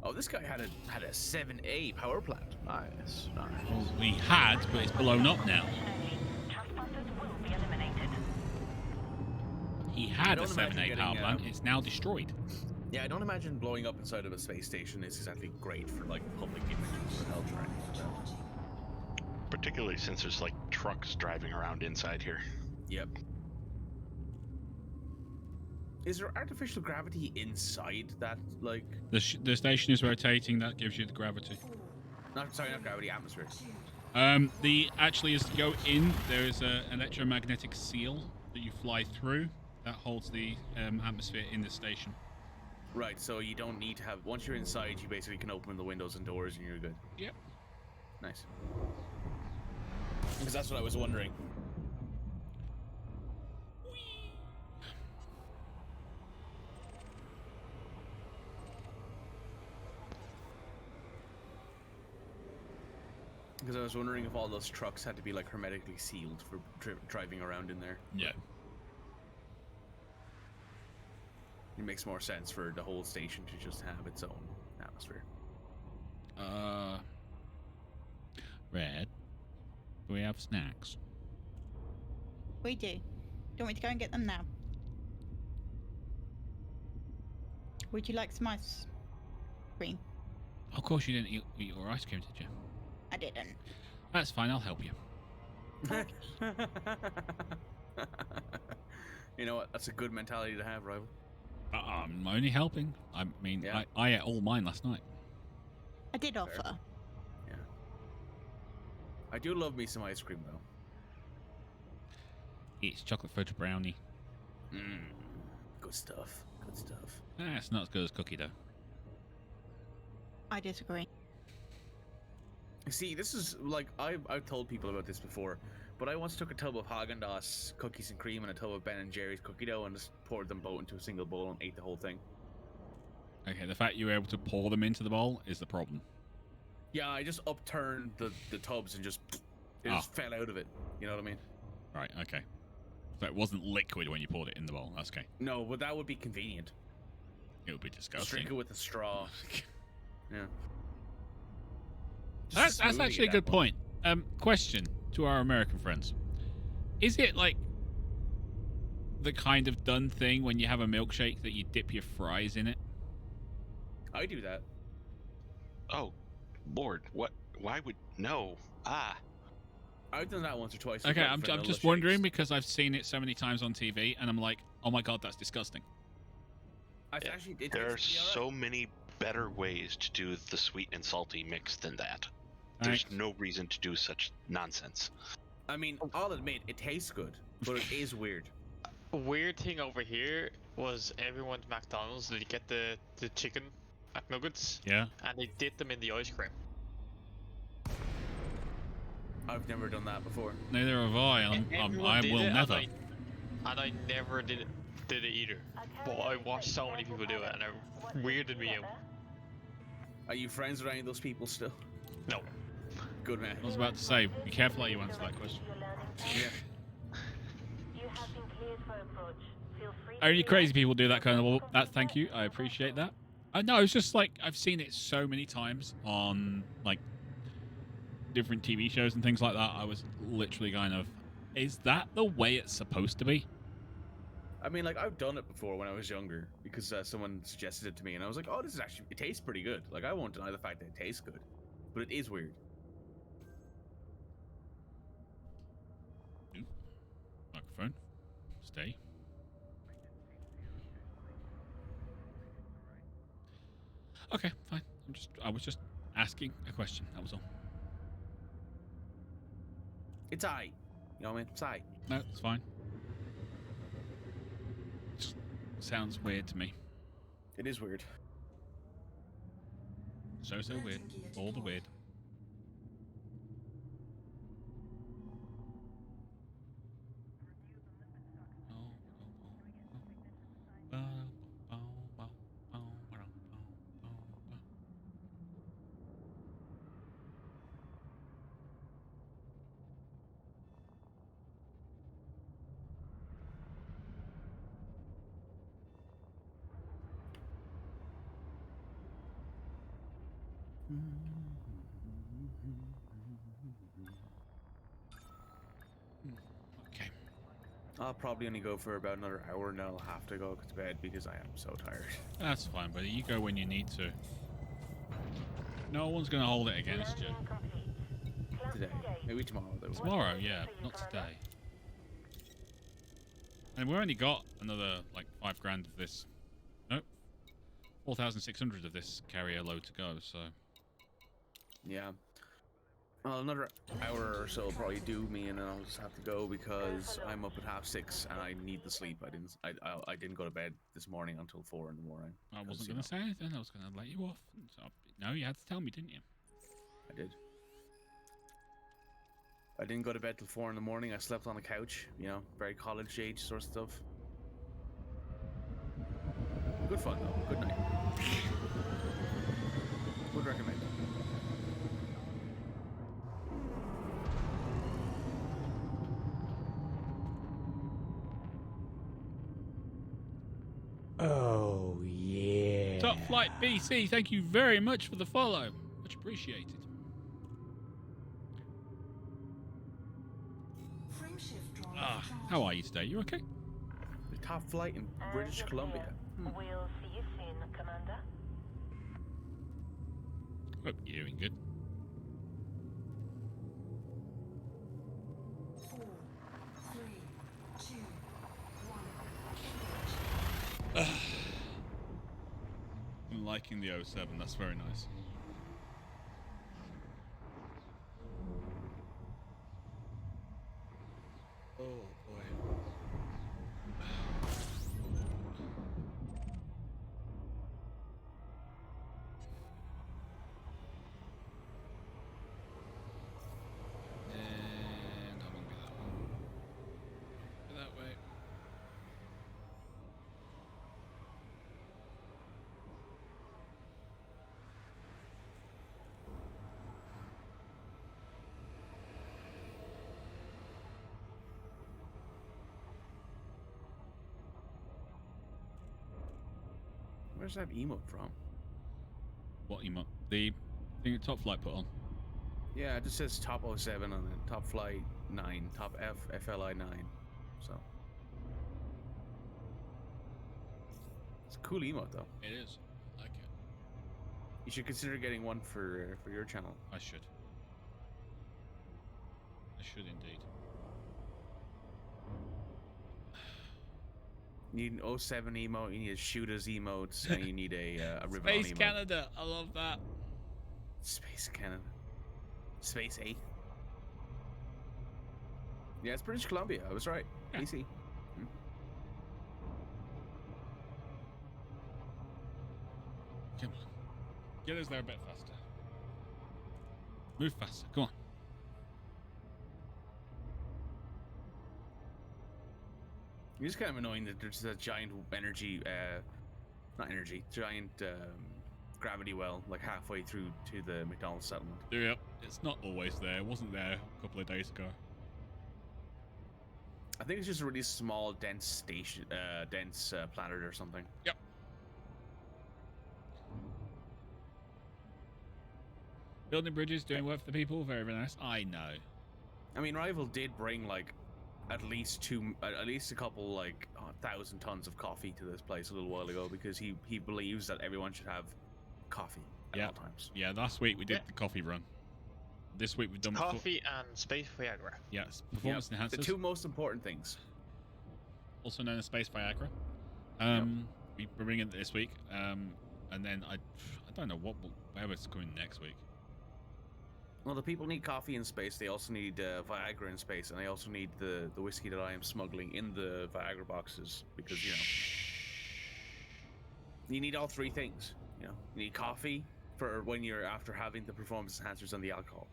oh, this guy had a 7A power plant. Nice, nice. Well, we had, but it's blown up now. Trespassers will be eliminated. He had a don't imagine 7A power getting, plant. It's now destroyed. Yeah, I don't imagine blowing up inside of a space station is exactly great for like public images or health or anything like that. Particularly since there's like trucks driving around inside here. Yep. Is there artificial gravity inside that, like, The station is rotating. That gives you the gravity. not gravity, atmosphere? The actually is to go in. There is an electromagnetic seal that you fly through that holds the atmosphere in the station. Right, so you don't need to have, once you're inside, you basically can open the windows and doors and you're good. Yep. Nice. Because that's what I was wondering. Because I was wondering if all those trucks had to be like hermetically sealed for driving around in there. Yeah. It makes more sense for the whole station to just have its own atmosphere. Red. Do we have snacks? We do. Do you want me to go and get them now? Would you like some ice cream? Of course you didn't eat your ice cream, did you? I didn't. That's fine. I'll help you. You know what? That's a good mentality to have, rival. I'm only helping. I mean, Yeah. I ate all mine last night. I did offer. Yeah. I do love me some ice cream though. It's chocolate fudge brownie. Mmm. Good stuff. Good stuff. It's not as good as cookie dough. I disagree. See, this is like I've told people about this before, but I once took a tub of Haagen-Dazs cookies and cream and a tub of Ben and Jerry's cookie dough and just poured them both into a single bowl and ate the whole thing. Okay, the fact you were able to pour them into the bowl is the problem. Yeah, I just upturned the tubs and just fell out of it. You know what I mean? Right, okay. So it wasn't liquid when you poured it in the bowl. That's okay. No, but that would be convenient. It would be Just disgusting. drink it with a straw. Yeah. That's Just a smoothie actually a at good that point. Question to our American friends. Is it like the kind of done thing when you have a milkshake that you dip your fries in it? I do that. Oh, Lord, what? Why would no? I've done that once or twice. with, Okay, like, I'm vanilla just shakes. wondering because I've seen it so many times on TV and I'm like, oh my god, that's disgusting. Actually, it There are tastes pretty so alright. many better ways to do the sweet and salty mix than that. Thanks. There's no reason to do such nonsense. I mean, I'll admit it tastes good, but it is weird. Weird thing over here was everyone's McDonald's. They get the chicken McNuggets Yeah. and they dip them in the ice cream. I've never done that before. Neither have I. Everyone I did will it, never. And I never did it either. But I watched so many people do it, and it weirded me out. Are you friends with any of those people still? No. Good man. I was about to say, be careful how you answer that question. Yeah. You have been cleared for approach. Feel free to Only crazy react. people do that kind of. Well, that. Thank you. I appreciate that. No, it's just like I've seen it so many times on like different TV shows and things like that. I was literally kind of, is that the way it's supposed to be? I mean, like, I've done it before when I was younger because someone suggested it to me, and I was like, oh, this is actually, it tastes pretty good. Like, I won't deny the fact that it tastes good, but it is weird. Microphone. Stay. Okay, fine. I was just asking a question. That was all. It's aight. You know what I mean? It's aight. No, it's fine. Just sounds weird to me. It is weird. So weird. All the weird. Okay. I'll probably only go for about another hour, and then I'll have to go to bed because I am so tired. That's fine, buddy. You go when you need to. No one's going to hold it against you. Landing complete. Class Today. engaged. Maybe tomorrow, though. Tomorrow, yeah, not today. And we've only got another, like, 5 grand of this. Nope. 4,600 of this carrier load to go, so. Yeah. Well, another hour or so will probably do me, and then I'll just have to go because I'm up at 6:30 and I need the sleep. I didn't go to bed this morning until 4 in the morning. I wasn't 'cause, going to say anything. I was going to let you off. So, no, you had to tell me, didn't you? I did. I didn't go to bed till 4 in the morning. I slept on the couch, you know, very college age sort of stuff. Good fun though. Good night. Would recommend. Oh, yeah. Top Flight BC, thank you very much for the follow. Much appreciated. Frame shift drawn. How are you today? You okay? The top flight in British And Columbia. clear. We'll see you soon, Commander. Hope you're doing good. 4, 3, 2, 1. I'm liking the 07. That's very nice. Oh boy. And I won't be that one. Go that way. Where's that emote from? What emote? The thing that Top Flight put on. Yeah, it just says top 07 on it. Top flight 9. Top FLI 9. So. It's a cool emote though. It is. I like it. You should consider getting one for your channel. I should. I should indeed. You need an 07 emote, you need a shooters emotes, and you need a ribbon on Space emote. Canada. I love that. Space Canada. Space 8. Yeah, it's British Columbia. I was right. Yeah. BC. Come on. Get us there a bit faster. Move faster. Go on. It's kind of annoying that there's a giant giant gravity well like halfway through to the McDonald's settlement. Yep. It's not always there. It wasn't there a couple of days ago. I think it's just a really small, dense station, planet or something. Yep. Building bridges, doing work for the people. Very, very nice. I know. I mean, Rival did bring like at least a couple like 1,000 tons of coffee to this place a little while ago because he believes that everyone should have coffee at all times. Yeah, last week we did Yeah. the coffee run. This week we've done Coffee and space Viagra. Yes, performance The enhancers, two most important things. also known as space Viagra. We're bringing it this week, and then I don't know where it's going next week. Well, the people need coffee in space. They also need Viagra in space, and they also need the whiskey that I am smuggling in the Viagra boxes because you need all three things. You need coffee for when you're after having the performance enhancers and the alcohol.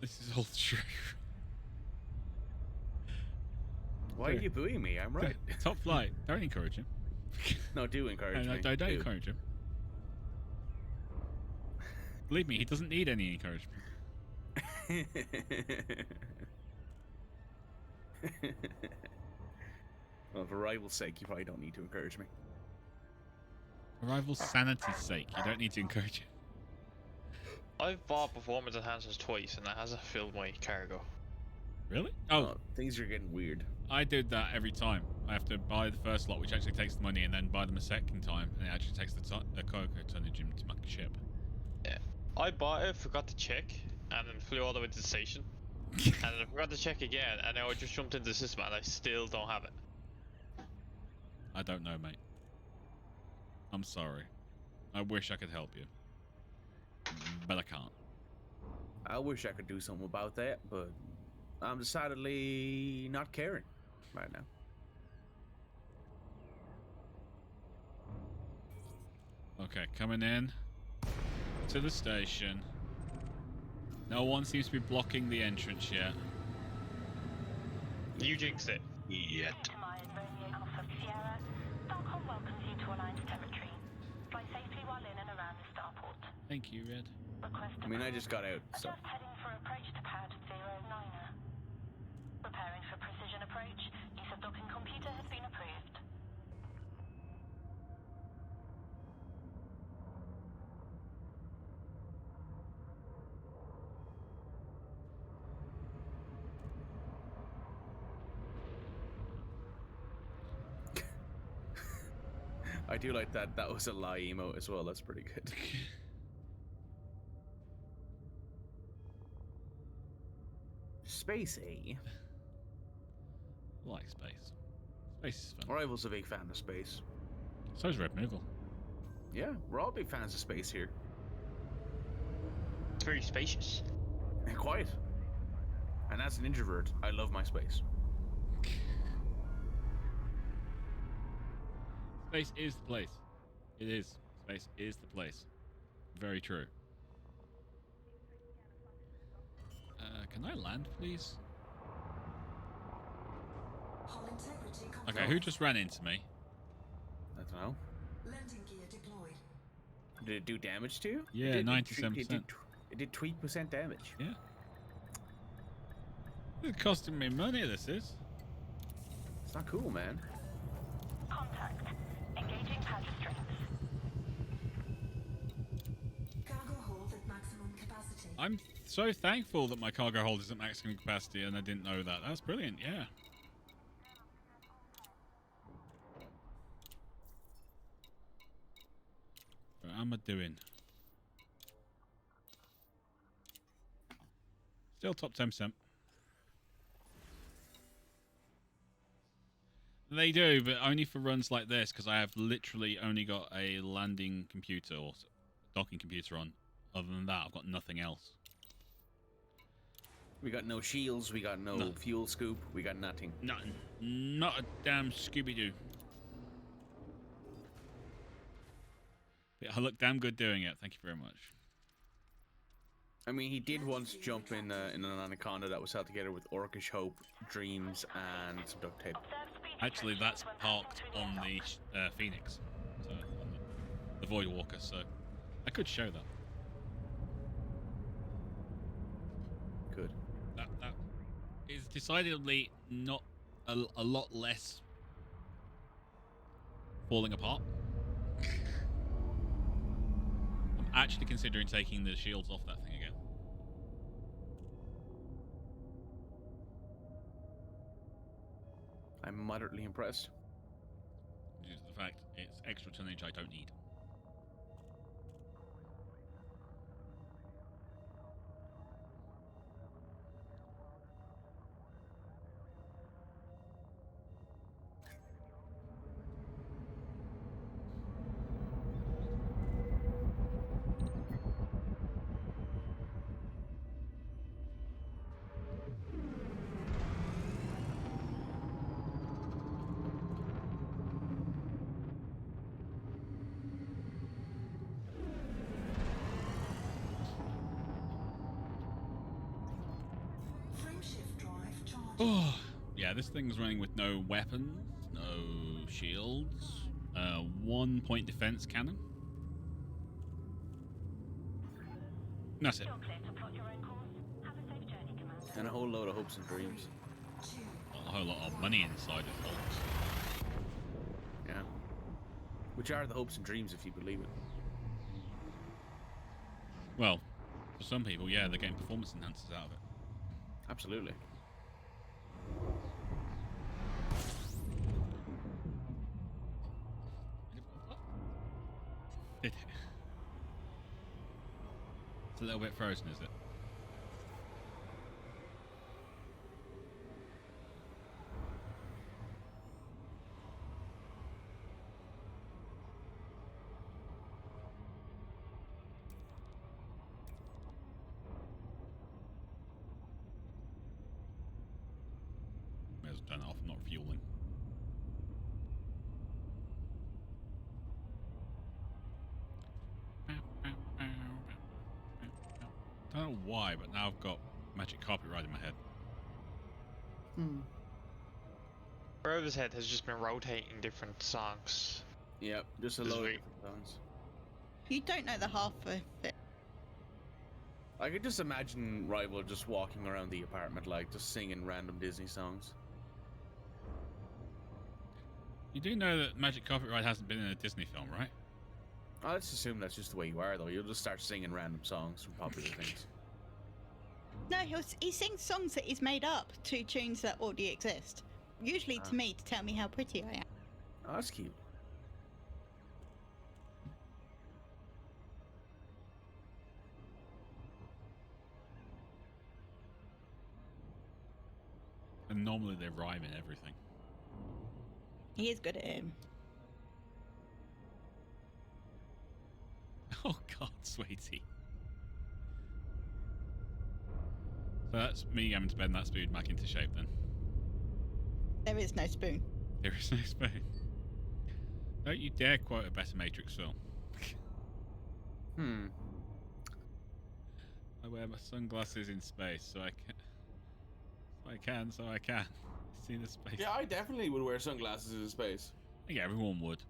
This is all true. Why are you booing me? I'm right. Top flight. Don't encourage him. No, do encourage me. Don't encourage him. Believe me, he doesn't need any encouragement. Well, for rival's sake, you probably don't need to encourage me. For rival's sanity's sake, you don't need to encourage him. I've bought performance enhancers twice and that hasn't filled my cargo. Really? Oh, things are getting weird. I did that every time. I have to buy the first lot, which actually takes the money, and then buy them a second time, and it actually takes the cargo tonnage into my ship. Yeah. I bought it, forgot to check, and then flew all the way to the station. And then I forgot to check again, and now I just jumped into the system and I still don't have it. I don't know, mate. I'm sorry. I wish I could help you. But I can't. I wish I could do something about that, but I'm decidedly not caring right now. Okay, coming in to the station. No one seems to be blocking the entrance yet. You jinxed it. Yet. Thank you, Red. I mean, I just got out, so. Just heading for approach to pad 09er. Preparing for precision approach. Use of docking computer has been approved. I do like that. That was a lie emote as well. That's pretty good. Space, eh? I like space. Space is fun. Rival's a big fan of space. So is Red Moogle. Yeah, we're all big fans of space here. It's very spacious. And quiet. And as an introvert, I love my space. Space is the place. It is. Space is the place. Very true. Can I land, please? Hull integrity Okay, compromised. who just ran into me? I don't know. Landing gear deployed. Did it do damage to you? Yeah, 97%. It did 20% damage. Yeah. It's costing me money, this is. It's not cool, man. Contact. Engaging pad restraints. Cargo hold at maximum capacity. I'm so thankful that my cargo hold is at maximum capacity and I didn't know that. That's brilliant, yeah. What am I doing? Still top 10%. They do, but only for runs like this, because I have literally only got a landing computer or docking computer on. Other than that, I've got nothing else. We got no shields, we got no fuel scoop, we got nothing. Nothing. Not a damn Scooby-Doo. But I look damn good doing it. Thank you very much. I mean, he did once jump in an anaconda that was held together with Orcish Hope, Dreams, and some duct tape. Actually, that's parked on the Phoenix, so on the Void Walker. So I could show that. Good. That is decidedly not a lot less falling apart. I'm actually considering taking the shields off that thing again. I'm moderately impressed. Due to the fact it's extra tonnage I don't need. Oh, yeah, this thing's running with no weapons, no shields, 1-point defense cannon. And that's it. You're clear to plot your own course. Have a safe journey, Commander. And a whole load of hopes and dreams. A whole lot of money inside of folks. Yeah. Which are the hopes and dreams, if you believe it. Well, for some people, yeah, they're getting performance enhancers out of it. Absolutely. Did it? It's a little bit frozen, is it? May as well turn it off, I'm not fueling. I don't know why, but now I've got Magic Carpet Ride in my head. Rover's head has just been rotating different songs. Yep, just a This load of week. different songs. You don't know the half of it. I could just imagine Rival just walking around the apartment, like, just singing random Disney songs. You do know that Magic Carpet Ride hasn't been in a Disney film, right? Oh, let's assume that's just the way you are, though. You'll just start singing random songs from popular things. No, he sings songs that he's made up to tunes that already exist. Usually to me to tell me how pretty I am. Oh, that's cute. And normally they rhyme in everything. He is good at him. Oh God, sweetie. So that's me having to bend that spoon back into shape then. There is no spoon. There is no spoon. Don't you dare quote a better Matrix film. I wear my sunglasses in space so I can. See the space. Yeah, I definitely would wear sunglasses in space. I think everyone would.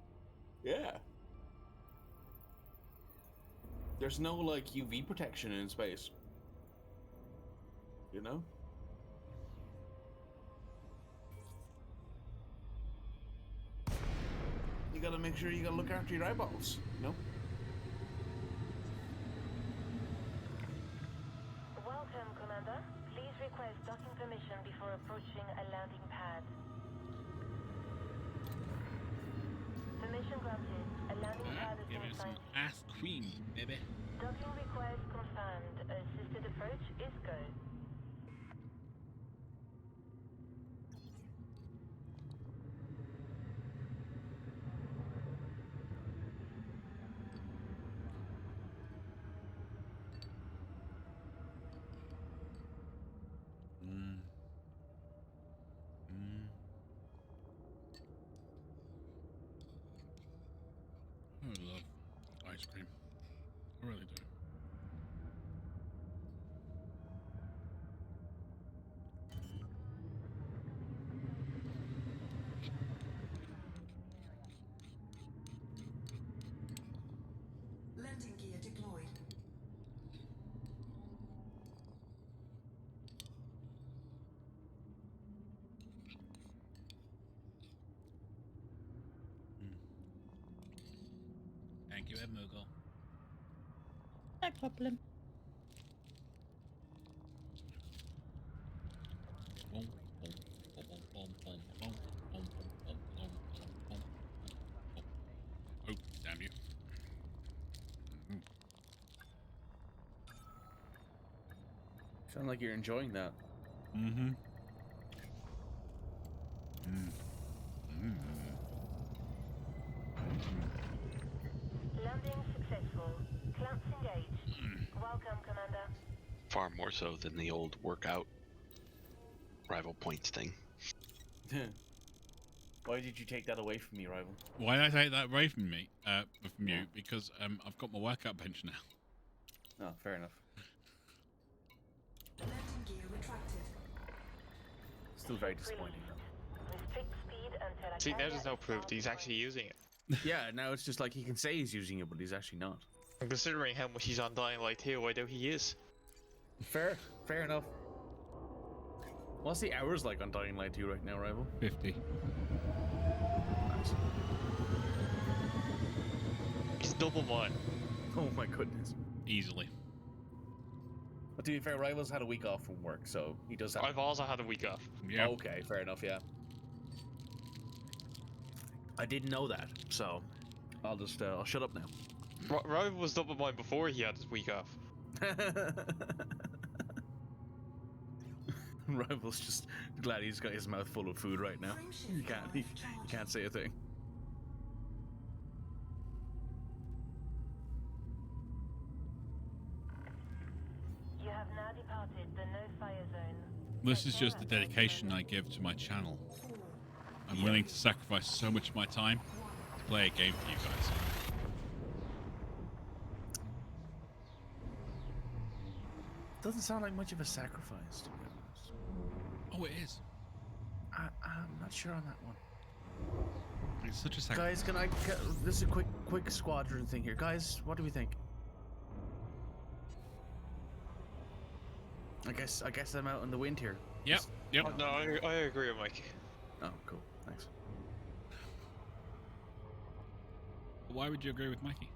Yeah. There's no, like, UV protection in space. You know? You gotta make sure you gotta look after your eyeballs, you know? Welcome, Commander. Please request docking permission before approaching a landing pad. Permission granted. A landing pad has Give been it some assigned. ass cream, baby. Docking request confirmed. Assisted approach is go. I love ice cream. I really do. Landing gear deployed. Thank you, Ed Moogle. No problem. Oh, damn you. Sound like you're enjoying that. Mm-hmm. Landing successful. Clamps engaged. Welcome, Commander. Far more so than the old workout rival points thing. Why did you take that away from me, Rival? Why did I take that away from me? From you? Because I've got my workout bench now. Oh, fair enough. Landing gear retracted. still very disappointing though. Restrict speed until a See, now carrier there's no is proof found that he's actually point. using it. Yeah, now it's just like he can say he's using it, but he's actually not. And considering how much he's on Dying Light 2, I doubt he is. Fair enough. What's the hours like on Dying Light 2 right now, Rival? 50. Nice. He's double mine. Oh my goodness. Easily. But to be fair, Rival's had a week off from work, so he does have. I've also had a week off. Yeah. Okay, fair enough, yeah. I didn't know that, so I'll just I'll shut up now. Rival was double mine before he had his week off. Rival's just glad he's got his mouth full of food right now. He can't say a thing. You have now departed the no-fire zone. This is just the dedication I give to my channel. I'm willing to sacrifice so much of my time to play a game for you guys. Doesn't sound like much of a sacrifice, to be honest. Oh, it is. I'm not sure on that one. It's such a sacrifice. Guys, this is a quick squadron thing here. Guys, what do we think? I guess I'm out in the wind here. Yep. Yep. No, I agree with Mike. Oh, cool. Thanks. Why would you agree with Mikey?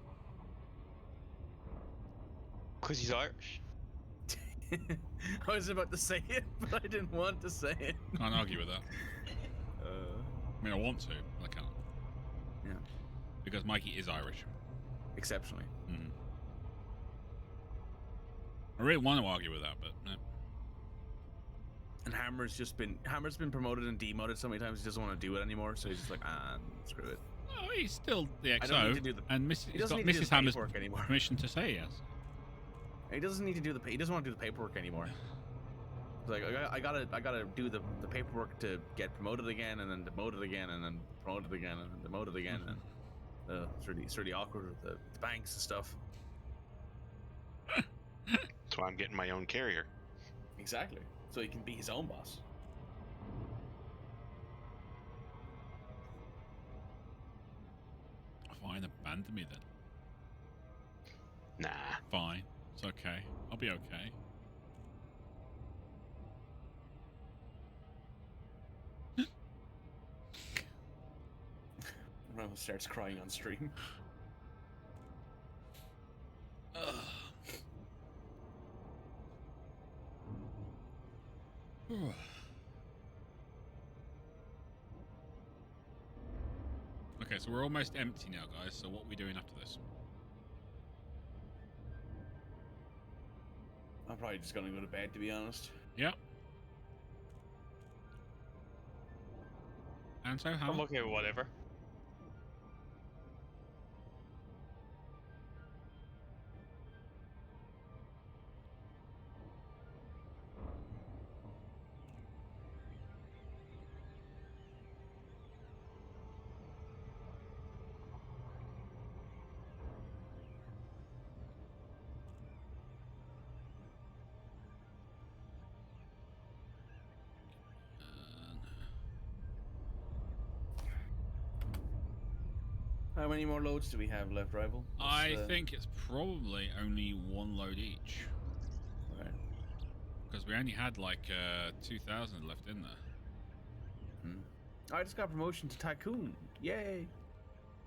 Because he's Irish. I was about to say it, but I didn't want to say it. Can't argue with that. I mean, I want to, but I can't. Yeah. Because Mikey is Irish. Exceptionally. Mm. I really want to argue with that, but no. And Hammer's been promoted and demoted so many times he doesn't want to do it anymore, so he's just like, screw it. Oh, he's still the I don't need XO, to do the- and he he's doesn't got need to do Mrs. the Hammer's paperwork anymore. permission to say yes. He doesn't need to do he doesn't want to do the paperwork anymore. It's like I gotta do the paperwork to get promoted again, and then demoted again, and then promoted again, and then demoted again, and it's really awkward with the banks and stuff. So I'm getting my own carrier. Exactly. So he can be his own boss. Fine, abandon me then. Nah. Fine. It's okay. I'll be okay. Ronald starts crying on stream. Okay, so we're almost empty now, guys. So what are we doing after this? I'm probably just gonna go to bed, to be honest. Yep. And so how? I'm okay with whatever. How many more loads do we have left, Rival? I think it's probably only one load each. Okay. Because we only had like 2,000 left in there. I just got promotion to Tycoon. Yay!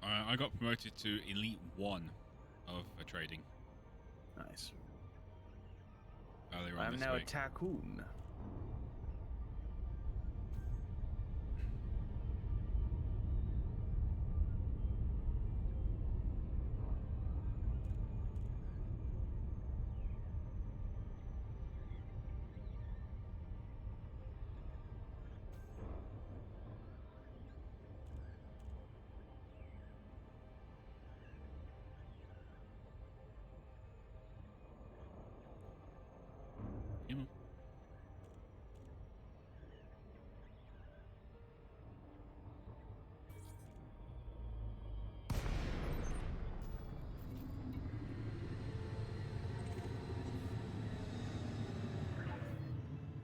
I got promoted to Elite 1 of trading Nice. earlier on I'm this now week. a Tycoon. Come on.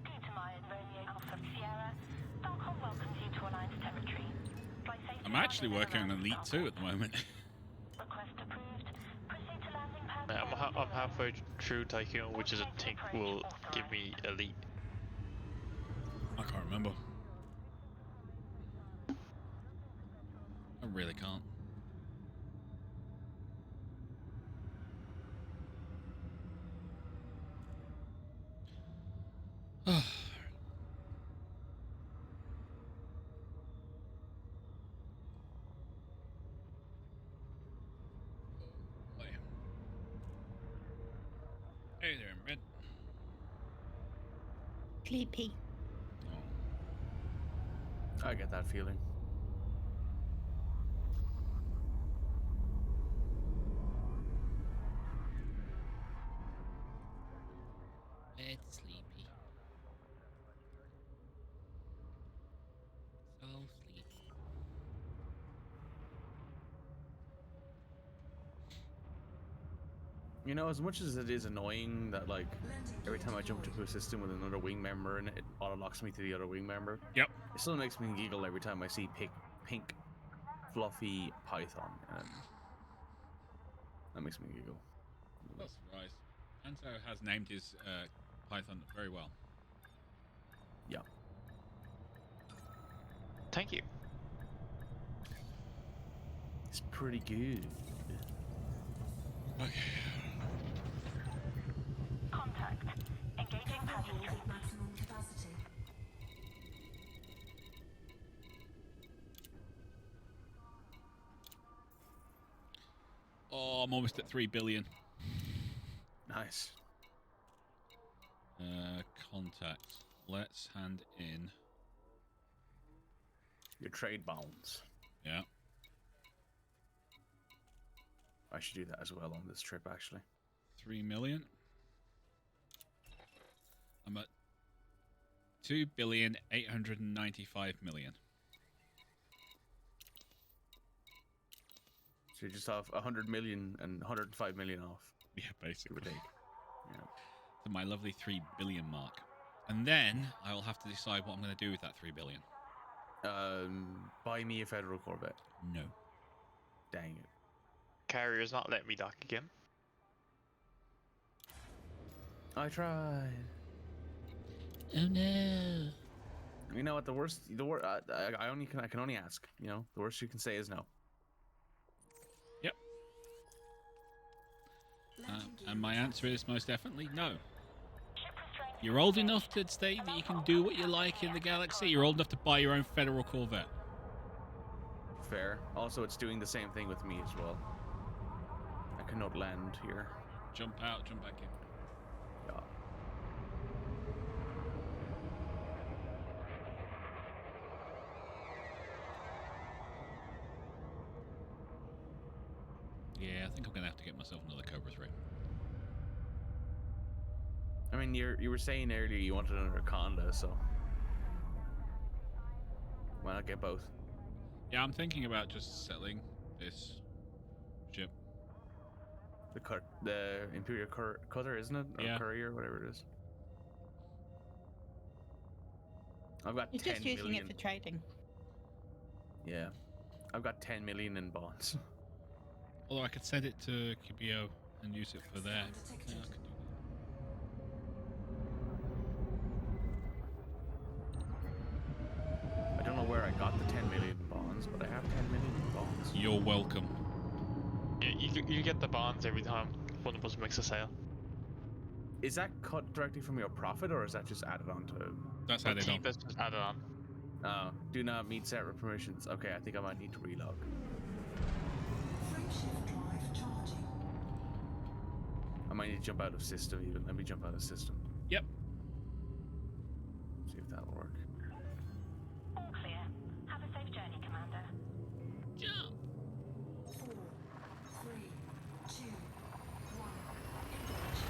Glutamine Romeo Alpha Sierra, I'm actually working on Elite 2 at the moment. Request approved. Proceed to landing pad. I'm halfway through Tycoon, which is a think will give me Elite. I can't remember. I really can't. Hey there, Red. Sleepy. I get that feeling. Bed sleepy. So sleepy. You know, as much as it is annoying that, like, every time I jump into a system with another wing member and it auto locks me to the other wing member, Yep. it still makes me giggle every time I see pink fluffy python. And that makes me giggle. Not surprised. Anto has named his Python very well. Yeah. Thank you. It's pretty good. Okay. Contact. Engaging Cargo pad hold control. at maximum capacity. Oh, I'm almost at 3 billion. Nice. Contact. Let's hand in. Your trade bounds. Yeah. I should do that as well on this trip, actually. 3 million. I'm at 2,895,000,000. So you're just off 100 million and 105 million off. Yeah, basically. Take. Yeah. To my lovely 3 billion mark. And then I will have to decide what I'm going to do with that 3 billion. Buy me a Federal Corvette. No. Dang it. Carrier's not letting me dock again. I tried. Oh no. You know what? The worst. I can only ask. You know, the worst you can say is no. Yep. And my answer is most definitely no. You're old enough to state that you can do what you like in the galaxy. You're old enough to buy your own Federal Corvette. Fair. Also, it's doing the same thing with me as well. I cannot land here. Jump out, jump back in. Yeah. Yeah, I think I'm going to have to get myself another Cobra 3. I mean, you were saying earlier you wanted another Conda, so why not get both? Yeah, I'm thinking about just selling this ship. The Imperial Cutter, isn't it? Or Yeah. Courier, whatever it is. I've got You're 10 just using million. it for trading. Yeah, I've got 10 million in bonds. Although I could send it to Kibio and use it for their... Yeah, I could do that. I don't know where I got the 10 million in bonds, but I have 10 million in bonds. You're welcome. Yeah, you get the bonds every time one of us makes a sale. Is that cut directly from your profit, or is that just added on to? That's added on. That's just added on. Do not meet separate permissions. Okay, I think I might need to relog. Frameshift drive charging. I might need to jump out of system even. Let me jump out of system. Yep. See if that'll work. All clear. Have a safe journey, Commander. Jump. 4, 3, 2, 1. Engage.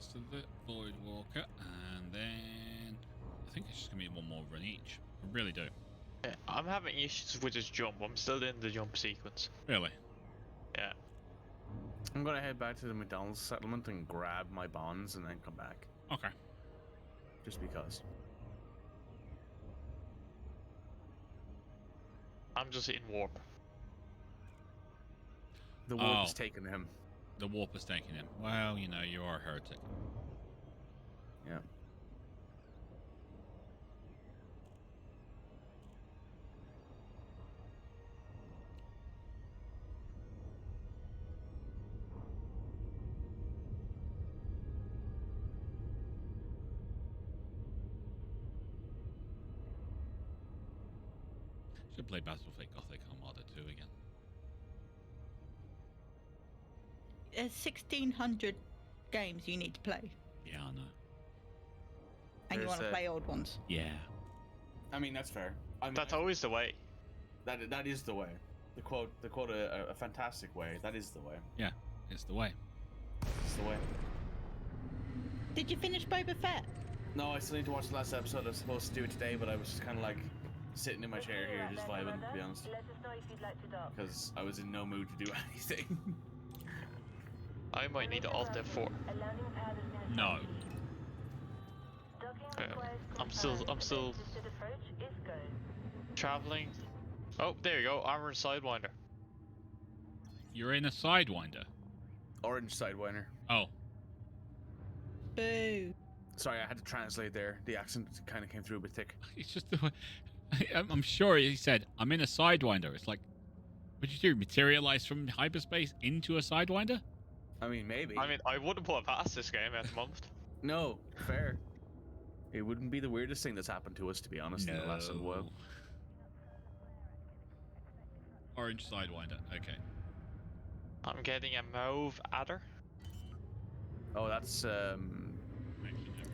That's to the Void Walker, and then I think it's just gonna be one more run each. I really do. Yeah, I'm having issues with this jump. I'm still in the jump sequence. Really? Yeah. I'm gonna head back to the McDonald's settlement and grab my bonds and then come back. Okay. Just because. I'm just in warp. The warp Oh. has taken him. The warp is taking him. Well, you know, you are a heretic. Yeah. Should play Battlefield Gothic Armada 2 again. There's 1,600 games you need to play, Yeah, I know. and you There's want to a- play old ones. Yeah. I mean, that's fair. I mean, That's always the way. that is the way. The quote a fantastic way. That is the way. Yeah, it's the way. It's the way. Did you finish Boba Fett? No, I still need to watch the last episode. I was supposed to do it today, but I was just kind of like sitting in my chair here, just vibing, to be honest, Let us know if you'd like to dock. because I was in no mood to do anything. I might need to Alt F4. A landing pad has been No. Docking Okay, requires I'm still assisted approach is go. traveling. Oh, there you go. Armor and Sidewinder. You're in a Sidewinder. Orange Sidewinder. Oh. Boo. Sorry, I had to translate there. The accent kind of came through a bit thick. It's just the way. I'm sure he said, I'm in a Sidewinder. It's like, what'd you do? Materialize from hyperspace into a Sidewinder? I mean, maybe. I mean, I wouldn't put it past this game at the moment. No, fair. It wouldn't be the weirdest thing that's happened to us, to be honest, in the last little while. Orange Sidewinder. Okay. I'm getting a mauve adder. Oh, that's I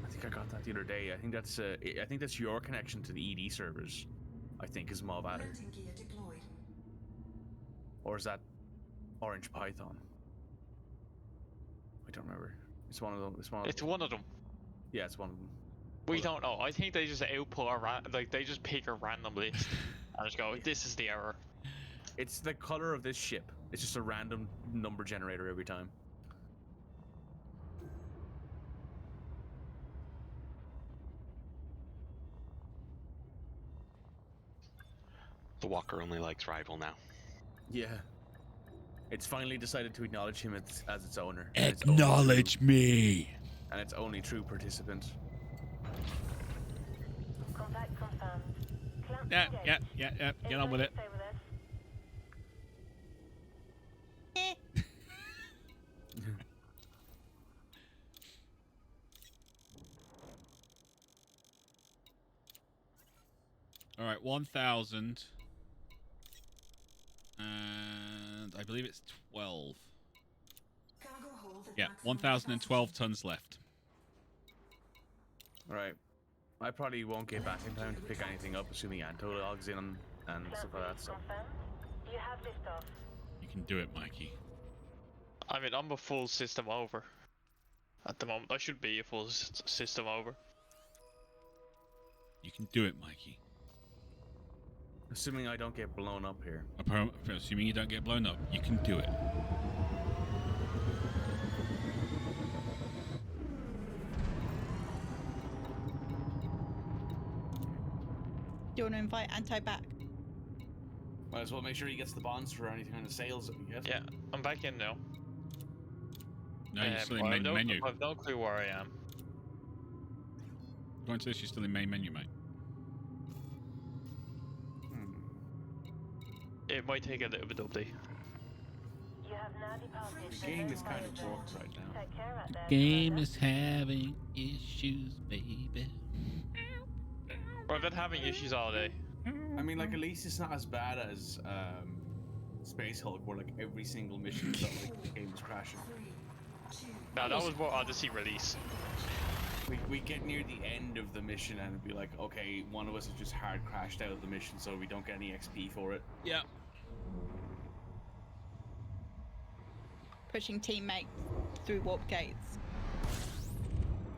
think I got that the other day. I think that's your connection to the ED servers. I think is Mauve Adder, Landing gear deployed. or is that Orange Python? I don't remember. It's one of them. It's one of them. Yeah, it's one of them. We don't know. I think they just output they just pick a random list and just go, this is the error. It's the color of this ship. It's just a random number generator every time. The Walker only likes rival now. Yeah. It's finally decided to acknowledge him as its owner. and its only Acknowledge me. true- And its only true participant. Contact confirmed. Clamp Yeah, engaged. yeah. Get on with it. Stay with us. Eh. All right, 1,000. And I believe it's 12. Cargo hold at Yeah, maximum 1,012 capacity. tons left. Right. I probably won't get back in time to pick anything up, assuming Anto logs in and stuff like that. So Confirmed. You have liftoff. You can do it, Mikey. I mean, I'm a full system over. At the moment, I should be a full system over. You can do it, Mikey. assuming I don't get blown up here. Assuming you don't get blown up, you can do it. Do you want to invite Anto back? Might as well make sure he gets the bonds for anything on the sales that we get. Yeah, I'm back in now. No, you're still in I have main no, menu. I've no clue where I am. Go into this, you're still in main menu, mate. It might take a little bit of update. You have now departed. The game is kind of broke right now. Take care out there. Game is having issues, baby. I've been having issues all day. I mean, like, at least it's not as bad as Space Hulk, where like every single mission felt like the game was crashing. 3, 2, No, that was more Odyssey release. We get near the end of the mission and it'd be like, okay, one of us has just hard crashed out of the mission, so we don't get any XP for it. Yeah. Pushing teammates through warp gates.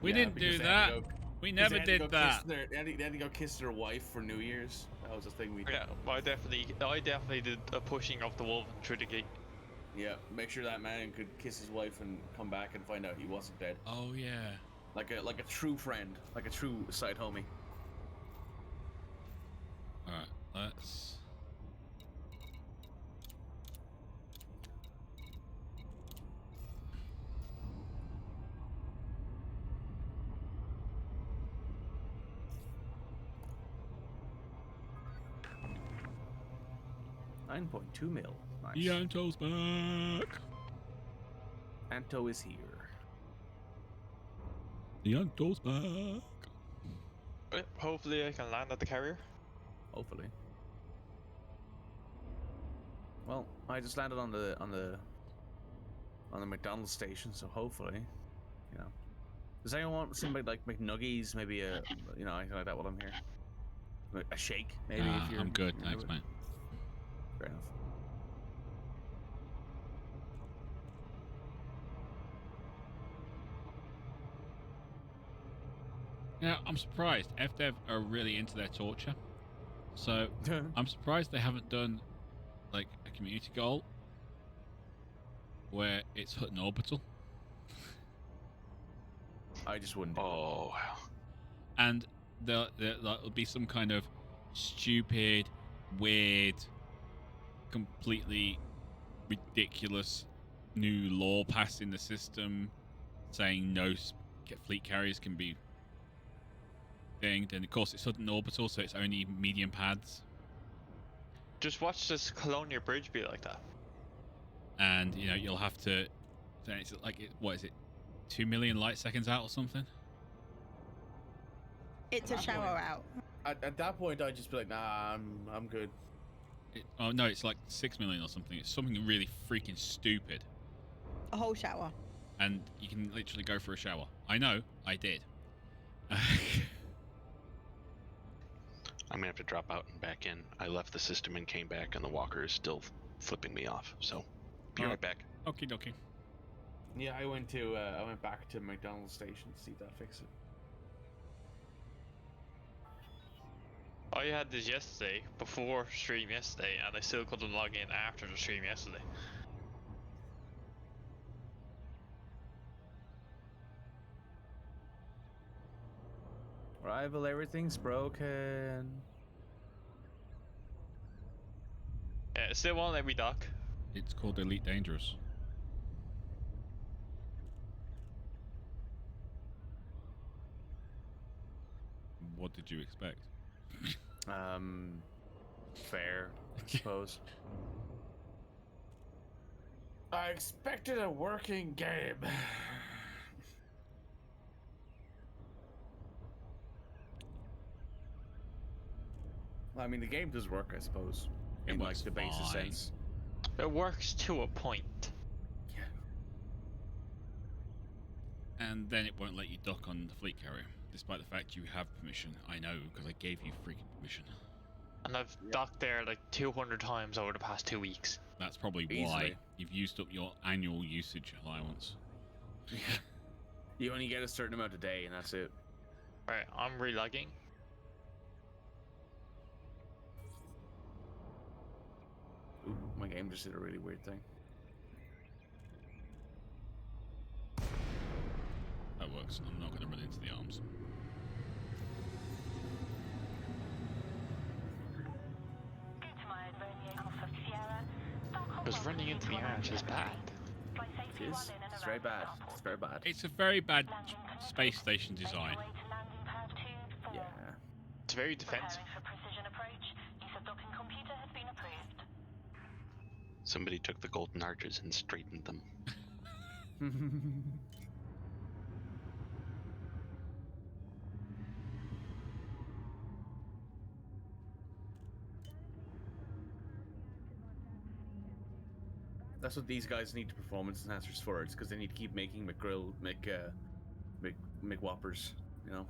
We Yeah, didn't because do they had that. to go- We 'cause never they had to go did that. kiss they had to go kiss their wife for New Year's. That was the thing we did. Yeah, I definitely did a pushing of the wolf through the gate. Yeah, make sure that man could kiss his wife and come back and find out he wasn't dead. Oh yeah. Like a true friend, like a true side homie. All right, let's. $9.2 mil. Nice. Yanto's back. Anto is here. Yanto's back. Hopefully I can land at the carrier. Hopefully. Well, I just landed on the McDonald's station, so hopefully, you know. Does anyone want somebody like McNuggies, maybe a anything like that while I'm here? A shake, maybe if you're. I'm good, you're thanks, into it? mate. Fair enough. Now, I'm surprised. FDev are really into their torture. So, I'm surprised they haven't done, like, a community goal where it's Hutton Orbital. I just wouldn't. Do it. Oh, wow. And there'll be some kind of stupid, weird, completely ridiculous new law passed in the system saying no fleet carriers can be thing. Then of course it's Hutton Orbital, so it's only medium pads. Just watch this Colonia bridge be like that. And you'll have to. Then it's like what is it? 2 million light seconds out or something. It's a shower out. At that point, I'd just be like, nah, I'm good. Oh no, it's like 6 million or something. It's something really freaking stupid. A whole shower. And you can literally go for a shower. I know, I did. I'm gonna have to drop out and back in. I left the system and came back, and the walker is still flipping me off. So, be right back. Okie dokie. Yeah, I went back to McDonald's station to see if that fix it. I had this yesterday, before stream yesterday, and I still couldn't log in after the stream yesterday. Rival, everything's broken. Yeah, it still won't let me dock. It's called Elite Dangerous. What did you expect? Fair, I suppose. I expected a working game. I mean, the game does work, I suppose, It in like works the basic fine. sense. It works to a point. Yeah. And then it won't let you dock on the fleet carrier, despite the fact you have permission. I know, because I gave you freaking permission. And I've docked there like 200 times over the past 2 weeks. That's probably why Easily. you've used up your annual usage allowance. You only get a certain amount a day, and that's it. Right, I'm relogging. Ooh, my game just did a really weird thing. That works. I'm not going to run into the arms. Because running into the arms is bad. It is. It's very bad. It's very bad. It's a very bad space station design. Yeah. It's very defensive. Somebody took the golden arches and straightened them. That's what these guys need performance enhancers for. It's because they need to keep making McWhoppers, you know,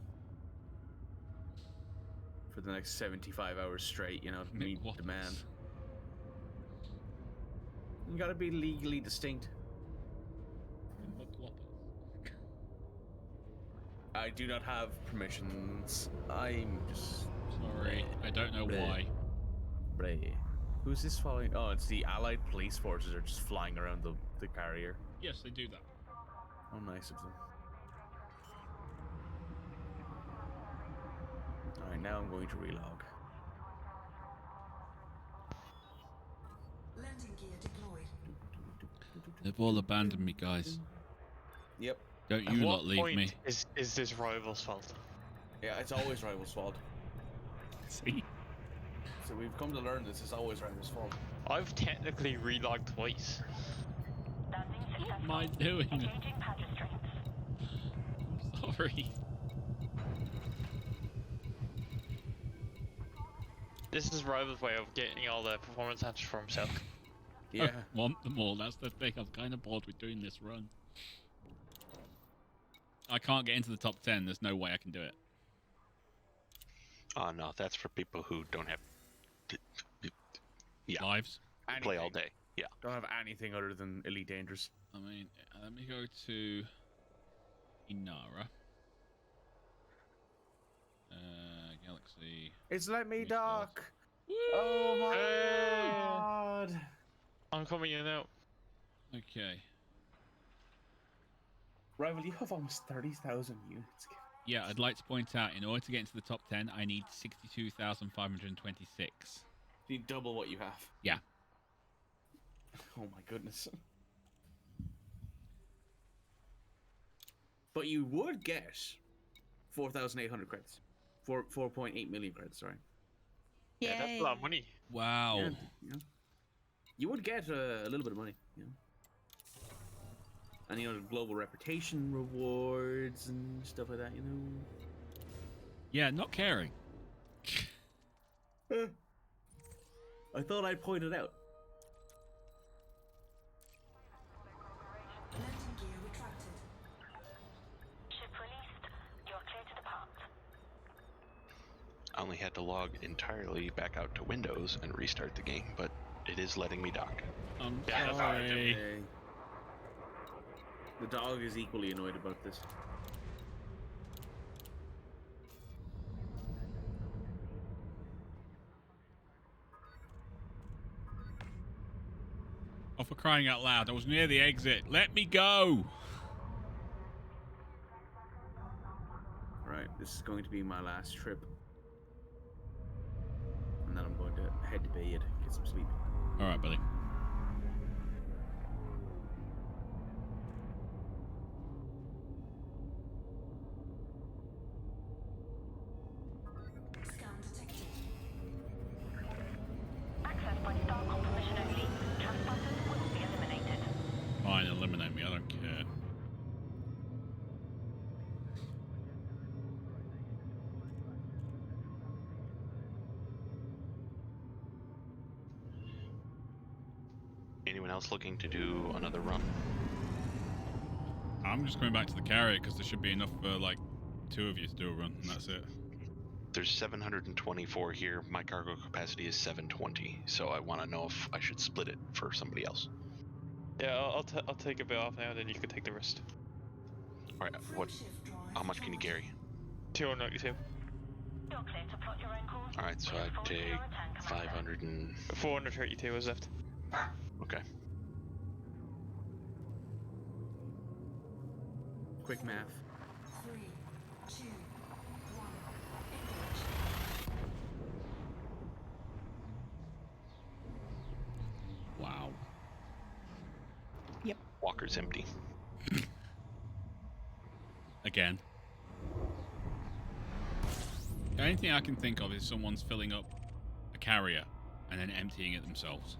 for the next 75 hours straight, you know, to meet McWhoppers. demand. You gotta be legally distinct. I do not have permissions. I'm just. Sorry, I don't know Bleh. why. Bleh. Who's this following? Oh, it's the Allied police forces are just flying around the carrier. Yes, they do that. How nice of them. Alright, now I'm going to relog. Landing gear deployed. They've all abandoned me, guys. Yep. Don't At you what lot leave point me. is this rival's fault? Yeah, it's always Rival's fault. See? So we've come to learn this is always Rival's fault. I've technically relogged twice. Landing What am successful. I doing? Engaging pad restraints. I'm sorry. This is rival's way of getting all the performance answers for himself. Yeah. I want them all. That's the thing. I'm kind of bored with doing this run. I can't get into the top 10. There's no way I can do it. Oh no, that's for people who don't have yeah, Lives. play all day. Yeah. Don't have anything other than Elite Dangerous. I mean, let me go to Inara. Galaxy. It's let me Resource. dock. Oh my god. I'm coming in now. Okay. Rival, you have almost 30,000 units. Yeah, I'd like to point out, in order to get into the top 10, I need 62,526. You need double what you have. Yeah. Oh my goodness. But you would get 4,800 credits. 4.8 million credits, sorry. Yeah, that's a lot of money. Wow. Yeah, yeah. You would get a little bit of money, you know. And, you know, global reputation rewards and stuff like that, you know. Yeah, not caring. I thought I'd point it out. Landing gear retracted. Ship released. You're clear to depart. I only had to log entirely back out to Windows and restart the game, but it is letting me dock. I'm Yeah, that's how I do sorry. Okay. The dog is equally annoyed about this. Oh, for crying out loud, I was near the exit. Let me go! Right, this is going to be my last trip. And then I'm going to head to bed, get some sleep. Alright, buddy. Scan detected. Access by star confirmation only. Transponders will be eliminated. Fine, eliminate me. I don't care. Anyone else looking to do another run? I'm just going back to the carrier because there should be enough for like 2 of you to do a run, and that's it. There's 724 here. My cargo capacity is 720, so I want to know if I should split it for somebody else. Yeah, I'll take a bit off now, then you can take the rest. All right, what? How much can you carry? 292. You're clear to plot your own course. All right, so I Reinforce take your return, Commander. 500 and 432 is left. okay. Quick math. 3, 2, 1. Engage. Wow. Walker's empty. Again. The only thing I can think of is someone's filling up a carrier and then emptying it themselves.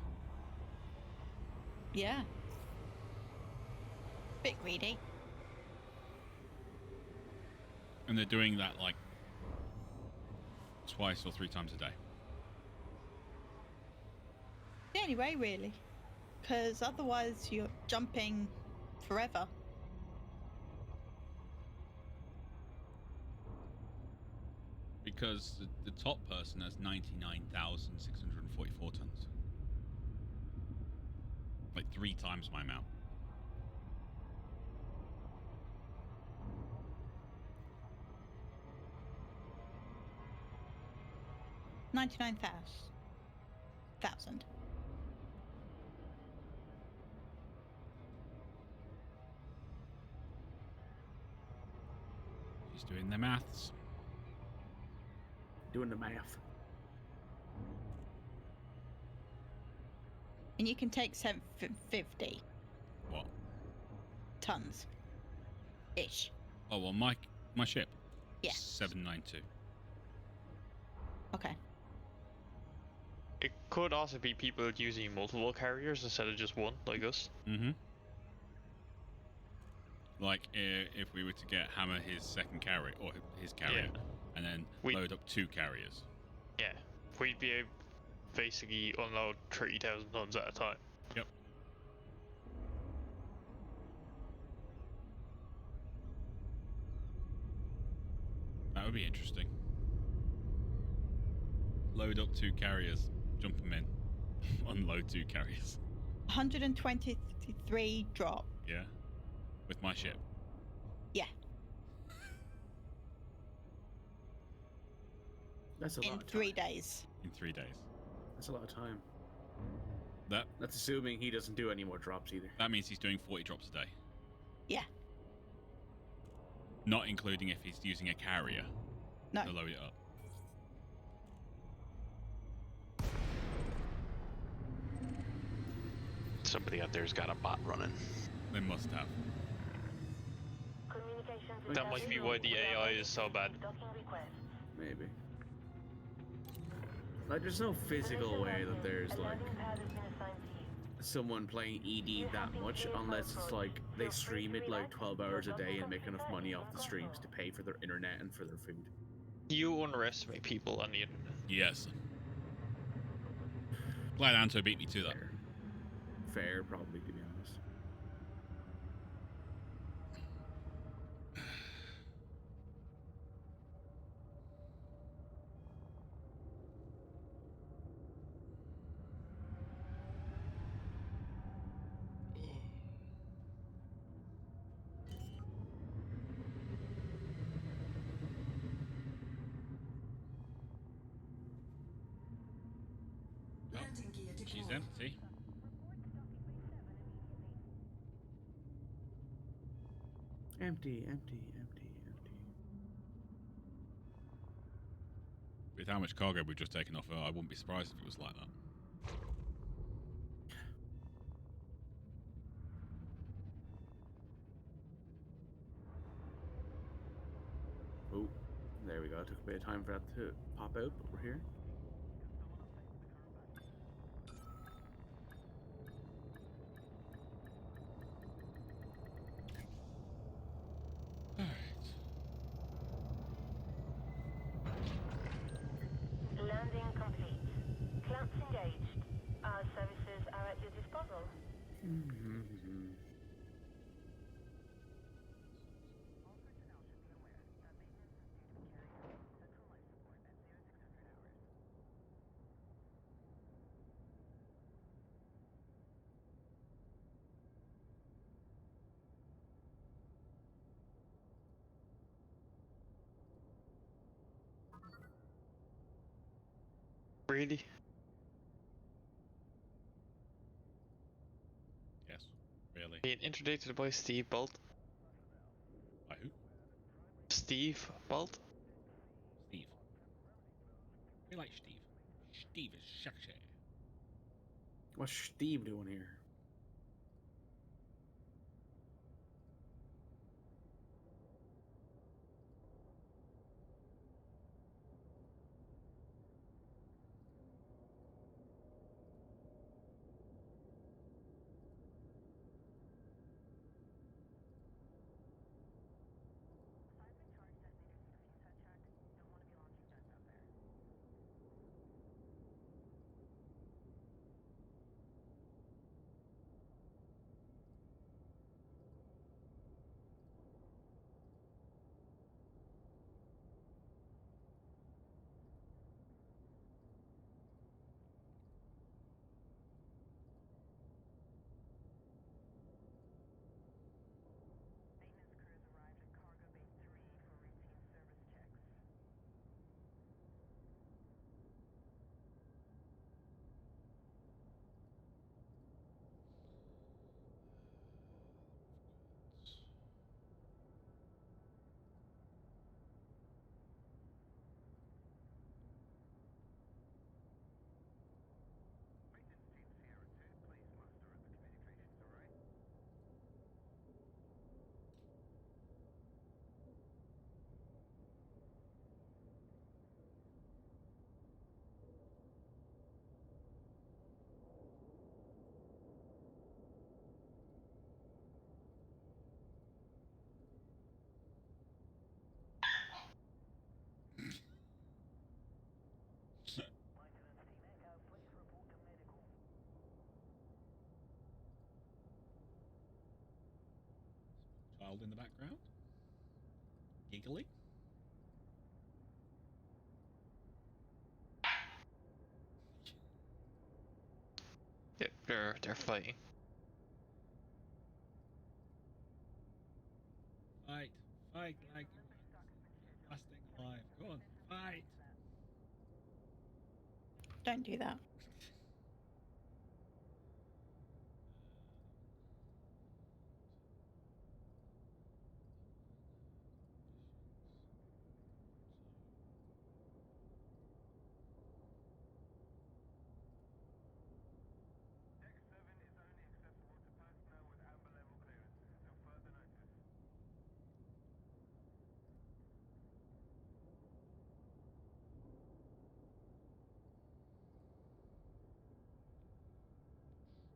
Yeah. Bit greedy. And they're doing that like twice or 3 times a day. The only way, really. Because otherwise you're jumping forever. Because the top person has 99,644 tons. Like 3 times my amount. 99,000. He's doing the maths. Doing the math. And you can take 750 What? tons. Ish. Oh, well, my ship. Yeah. 792. Okay. It could also be people using multiple carriers instead of just one, like us. Mm-hmm. Like, if we were to get Hammer his second carrier, or his carrier, and then load up 2 carriers. Yeah, we'd be able basically unload 30,000 tons at a time. Yep. That would be interesting. Load up 2 carriers, jump them in, unload 2 carriers. 123 drop. Yeah. With my ship. Yeah. That's a lot In of 3 time. days. In 3 days. That's a lot of time. That's assuming he doesn't do any more drops either. That means he's doing 40 drops a day. Yeah. Not including if he's using a carrier No. to load it up. Somebody out there's got a bot running. They must have. That might be why the AI is so bad. Maybe. Like, there's no physical way that there's, like, someone playing ED that much unless it's like they stream it like 12 hours a day and make enough money off the streams to pay for their internet and for their food. You underestimate people on the internet. Yes. Glad Anto beat me to that. Fair, probably, to be honest. Landing gear She's deployed. empty. Empty, empty, empty, empty. With how much cargo we've just taken off her, I wouldn't be surprised if it was like that. Oh, there we go. It took a bit of time for that to pop out, but we're here. Landing complete. Clamps engaged. Our services are at your disposal. Really? Yes. Really. Being introduced by Steve Bolt. By who? Steve Bolt? Steve. We like Steve. Steve is sexy. What's Steve doing here? child in the background, giggling. Yeah, they're fighting. Fight, fight like you're last thing alive. Go on, fight. Don't do that.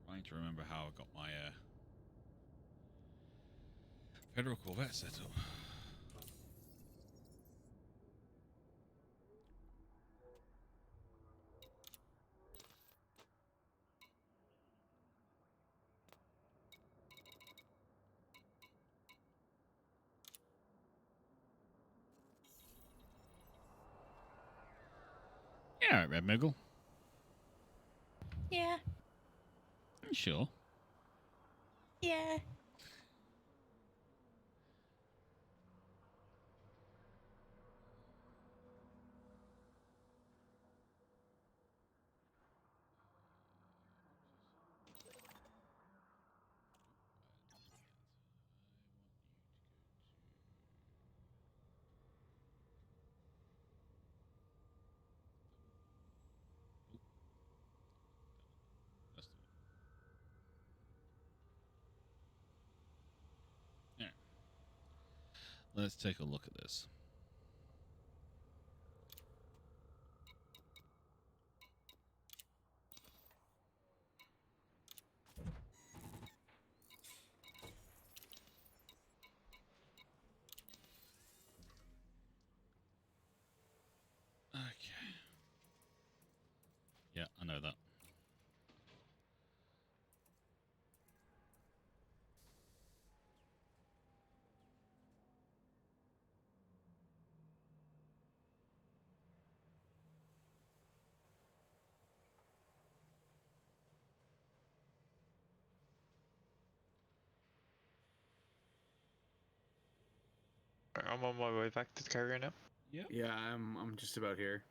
Trying to remember how I got my Federal Corvette set up. Yeah, right, Red Muggle. Yeah. Sure. Yeah. That's the one. Yeah. Let's take a look at this. Okay. Yeah, I know that. I'm on my way back to the carrier now. Yep. Yeah, I'm just about here.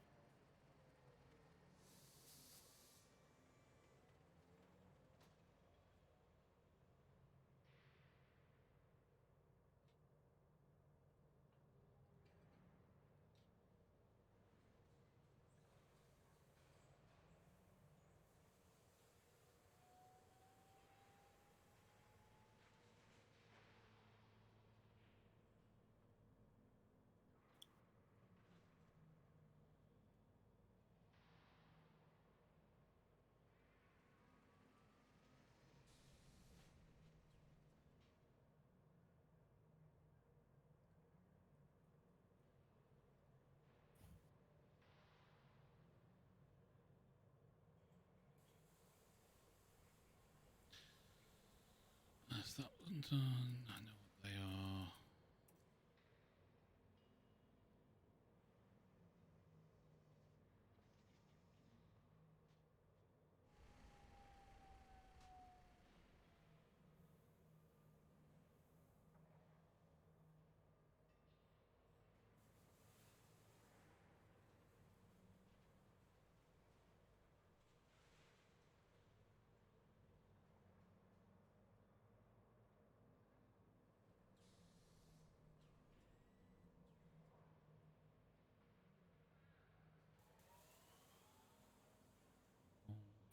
That's that one done. I know what they are.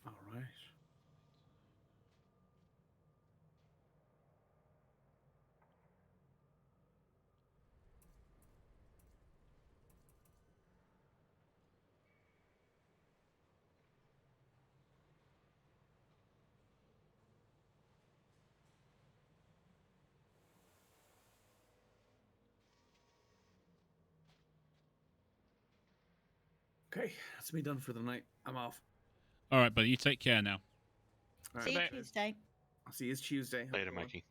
All right. Okay, that's me done for the night. I'm off. All right, buddy. You take care now. All See right, you Tuesday. I'll see you Tuesday. Have a Later, good one. Mikey.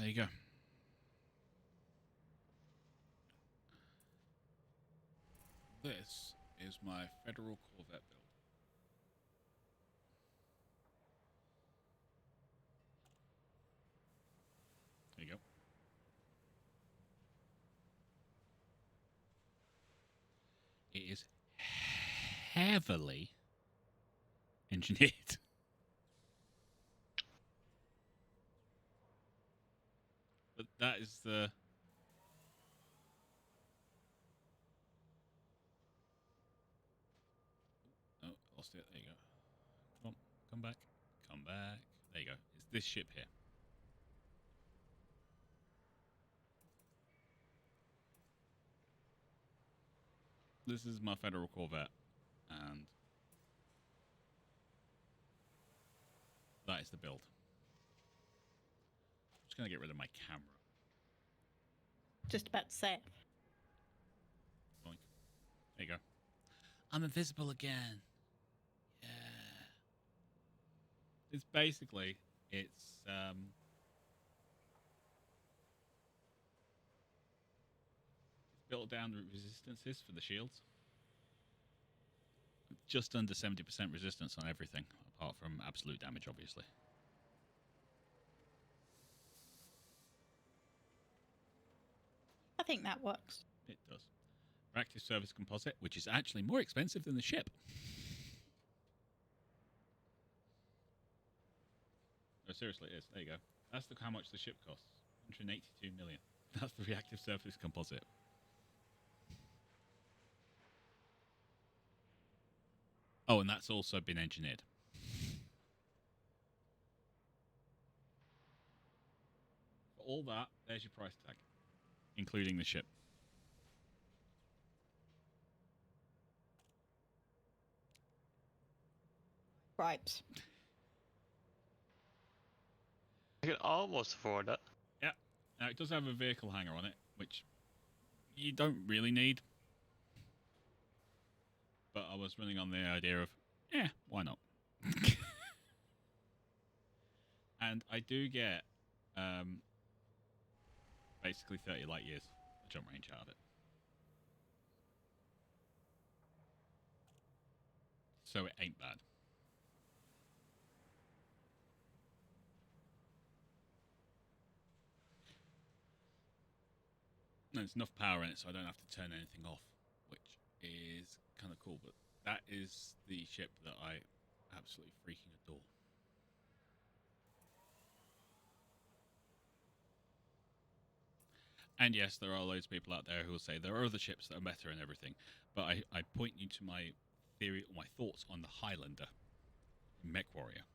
There you go. This is my Federal Corvette build. There you go. It is heavily engineered. But that is the... Oh, lost it. There you go. Come on, come back. Come back. There you go. It's this ship here. This is my Federal Corvette, and that is the build. I'm just going to get rid of my camera. Just about to say it. Boink. There you go. I'm invisible again. Yeah. It's basically, it's built down the resistances for the shields. Just under 70% resistance on everything, apart from absolute damage, obviously. I think that works. It does. Reactive surface composite, which is actually more expensive than the ship. No, seriously, it is. There you go. That's how much the ship costs. 182 million. That's the reactive surface composite. Oh, and that's also been engineered. For all that, there's your price tag, including the ship. Right. I can almost afford that. Yeah. Now, it does have a vehicle hanger on it, which you don't really need. But I was running on the idea of, why not? And I do get basically 30 light years jump range out of it. So it ain't bad. And there's enough power in it so I don't have to turn anything off, which is kind of cool. But that is the ship that I absolutely freaking adore. And yes, there are loads of people out there who will say there are other ships that are better and everything, but I point you to my theory, my thoughts on the Highlander Mech Warrior.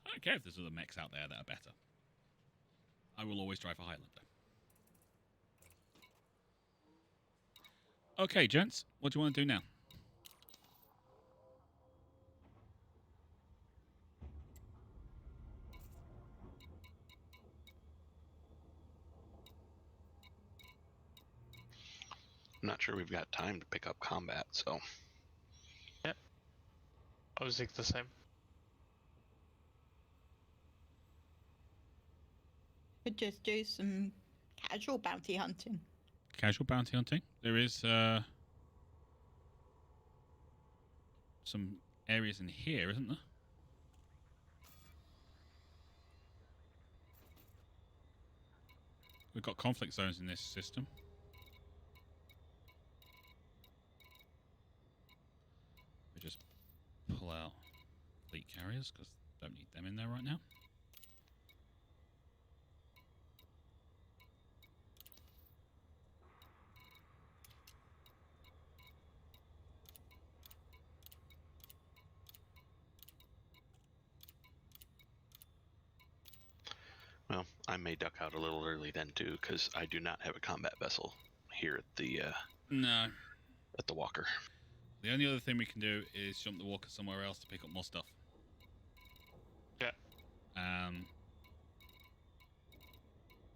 I don't care if there's other mechs out there that are better. I will always drive a Highlander. Okay, gents, what do you want to do now? I'm not sure we've got time to pick up combat, so. Yeah. I was think the same. Could just do some casual bounty hunting. Casual bounty hunting. There is some areas in here, isn't there? We've got conflict zones in this system. We just pull out fleet carriers because don't need them in there right now. Well, I may duck out a little early then too, because I do not have a combat vessel here at the No. at the Walker. The only other thing we can do is jump the walker somewhere else to pick up more stuff. Yeah.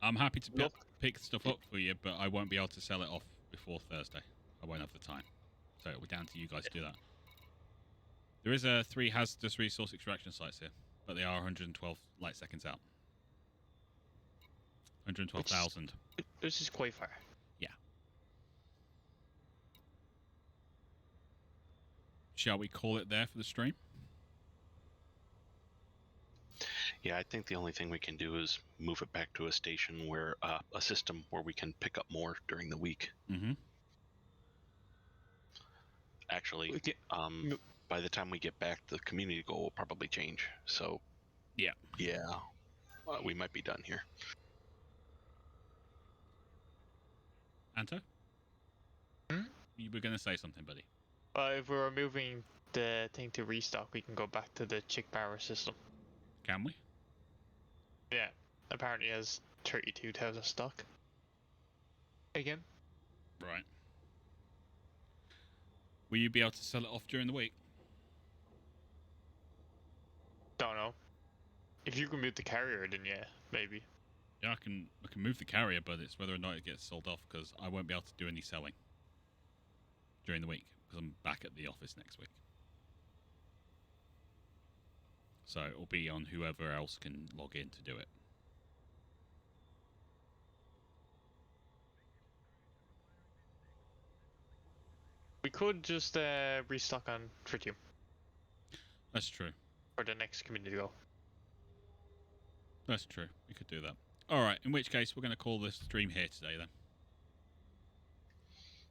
I'm happy to pick stuff up for you, but I won't be able to sell it off before Thursday. I won't have the time. So it'll be down to you guys to do that. There is 3 hazardous resource extraction sites here, but they are 112 light seconds out. 112,000. This is quite far. Shall we call it there for the stream? Yeah, I think the only thing we can do is move it back to a station where a system where we can pick up more during the week. Mm-hmm. Actually, Okay. by the time we get back, the community goal will probably change. So, Yeah. We might be done here. Anto? Hmm? You were going to say something, buddy. If we're moving the thing to restock, we can go back to the chick power system. Can we? Yeah. Apparently it has 32,000 stock. Again? Right. Will you be able to sell it off during the week? Don't know. If you can move the carrier, then yeah, maybe. Yeah, I can move the carrier, but it's whether or not it gets sold off, because I won't be able to do any selling during the week, because I'm back at the office next week. So it'll be on whoever else can log in to do it. We could just restock on tritium That's true. for the next community goal. That's true. We could do that. All right. In which case, we're going to call this stream here today, then.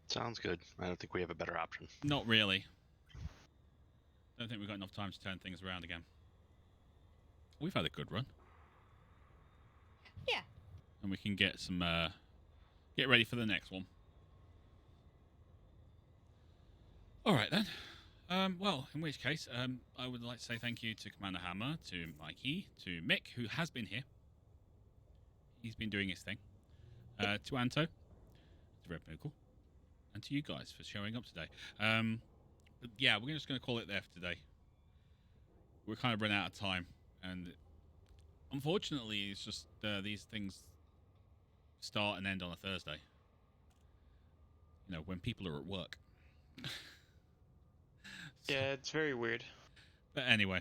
Sounds good. I don't think we have a better option. Not really. Don't think we've got enough time to turn things around again. We've had a good run. Yeah. And we can get some, get ready for the next one. All right, then. Well, in which case, I would like to say thank you to Commander Hammer, to Mikey, to Mick, who has been here. He's been doing his thing. To Anto, to Red Moogle, and to you guys for showing up today. But yeah, we're just going to call it there for today. We're kind of running out of time, and unfortunately, it's just these things start and end on a Thursday. You know, when people are at work. Yeah, it's very weird. But anyway.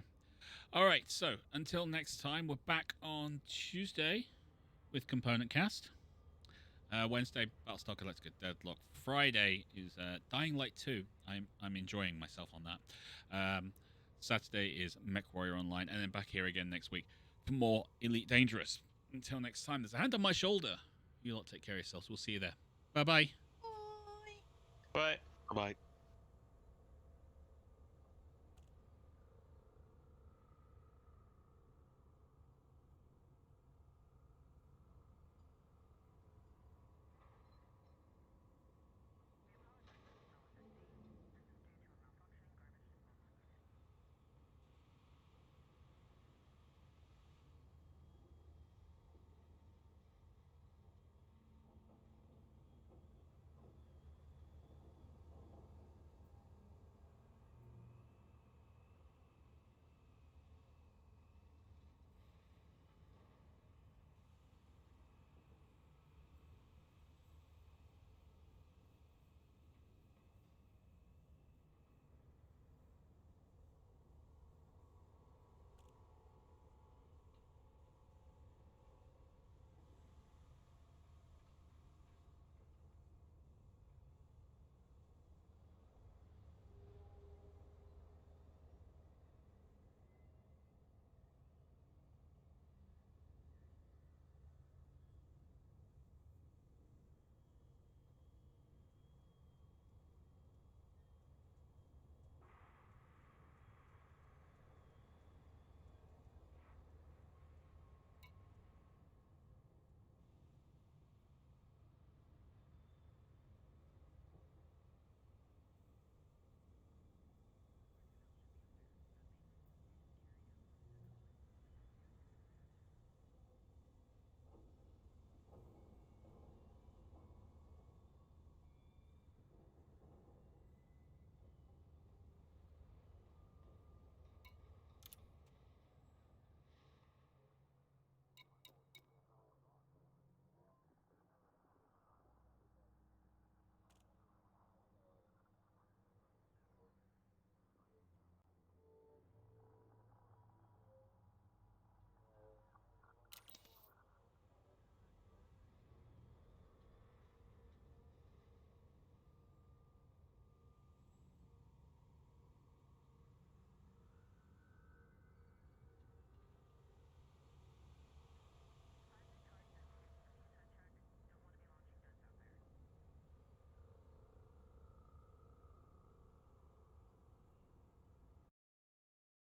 All right, so until next time, we're back on Tuesday with Component Cast. Wednesday, Battlestar Galactica Deadlock. Friday is Dying Light 2. I'm enjoying myself on that. Saturday is MechWarrior Online, and then back here again next week for more Elite Dangerous. Until next time, there's a hand on my shoulder. You lot take care of yourselves. We'll see you there. Bye-bye. Bye. But Bye-bye.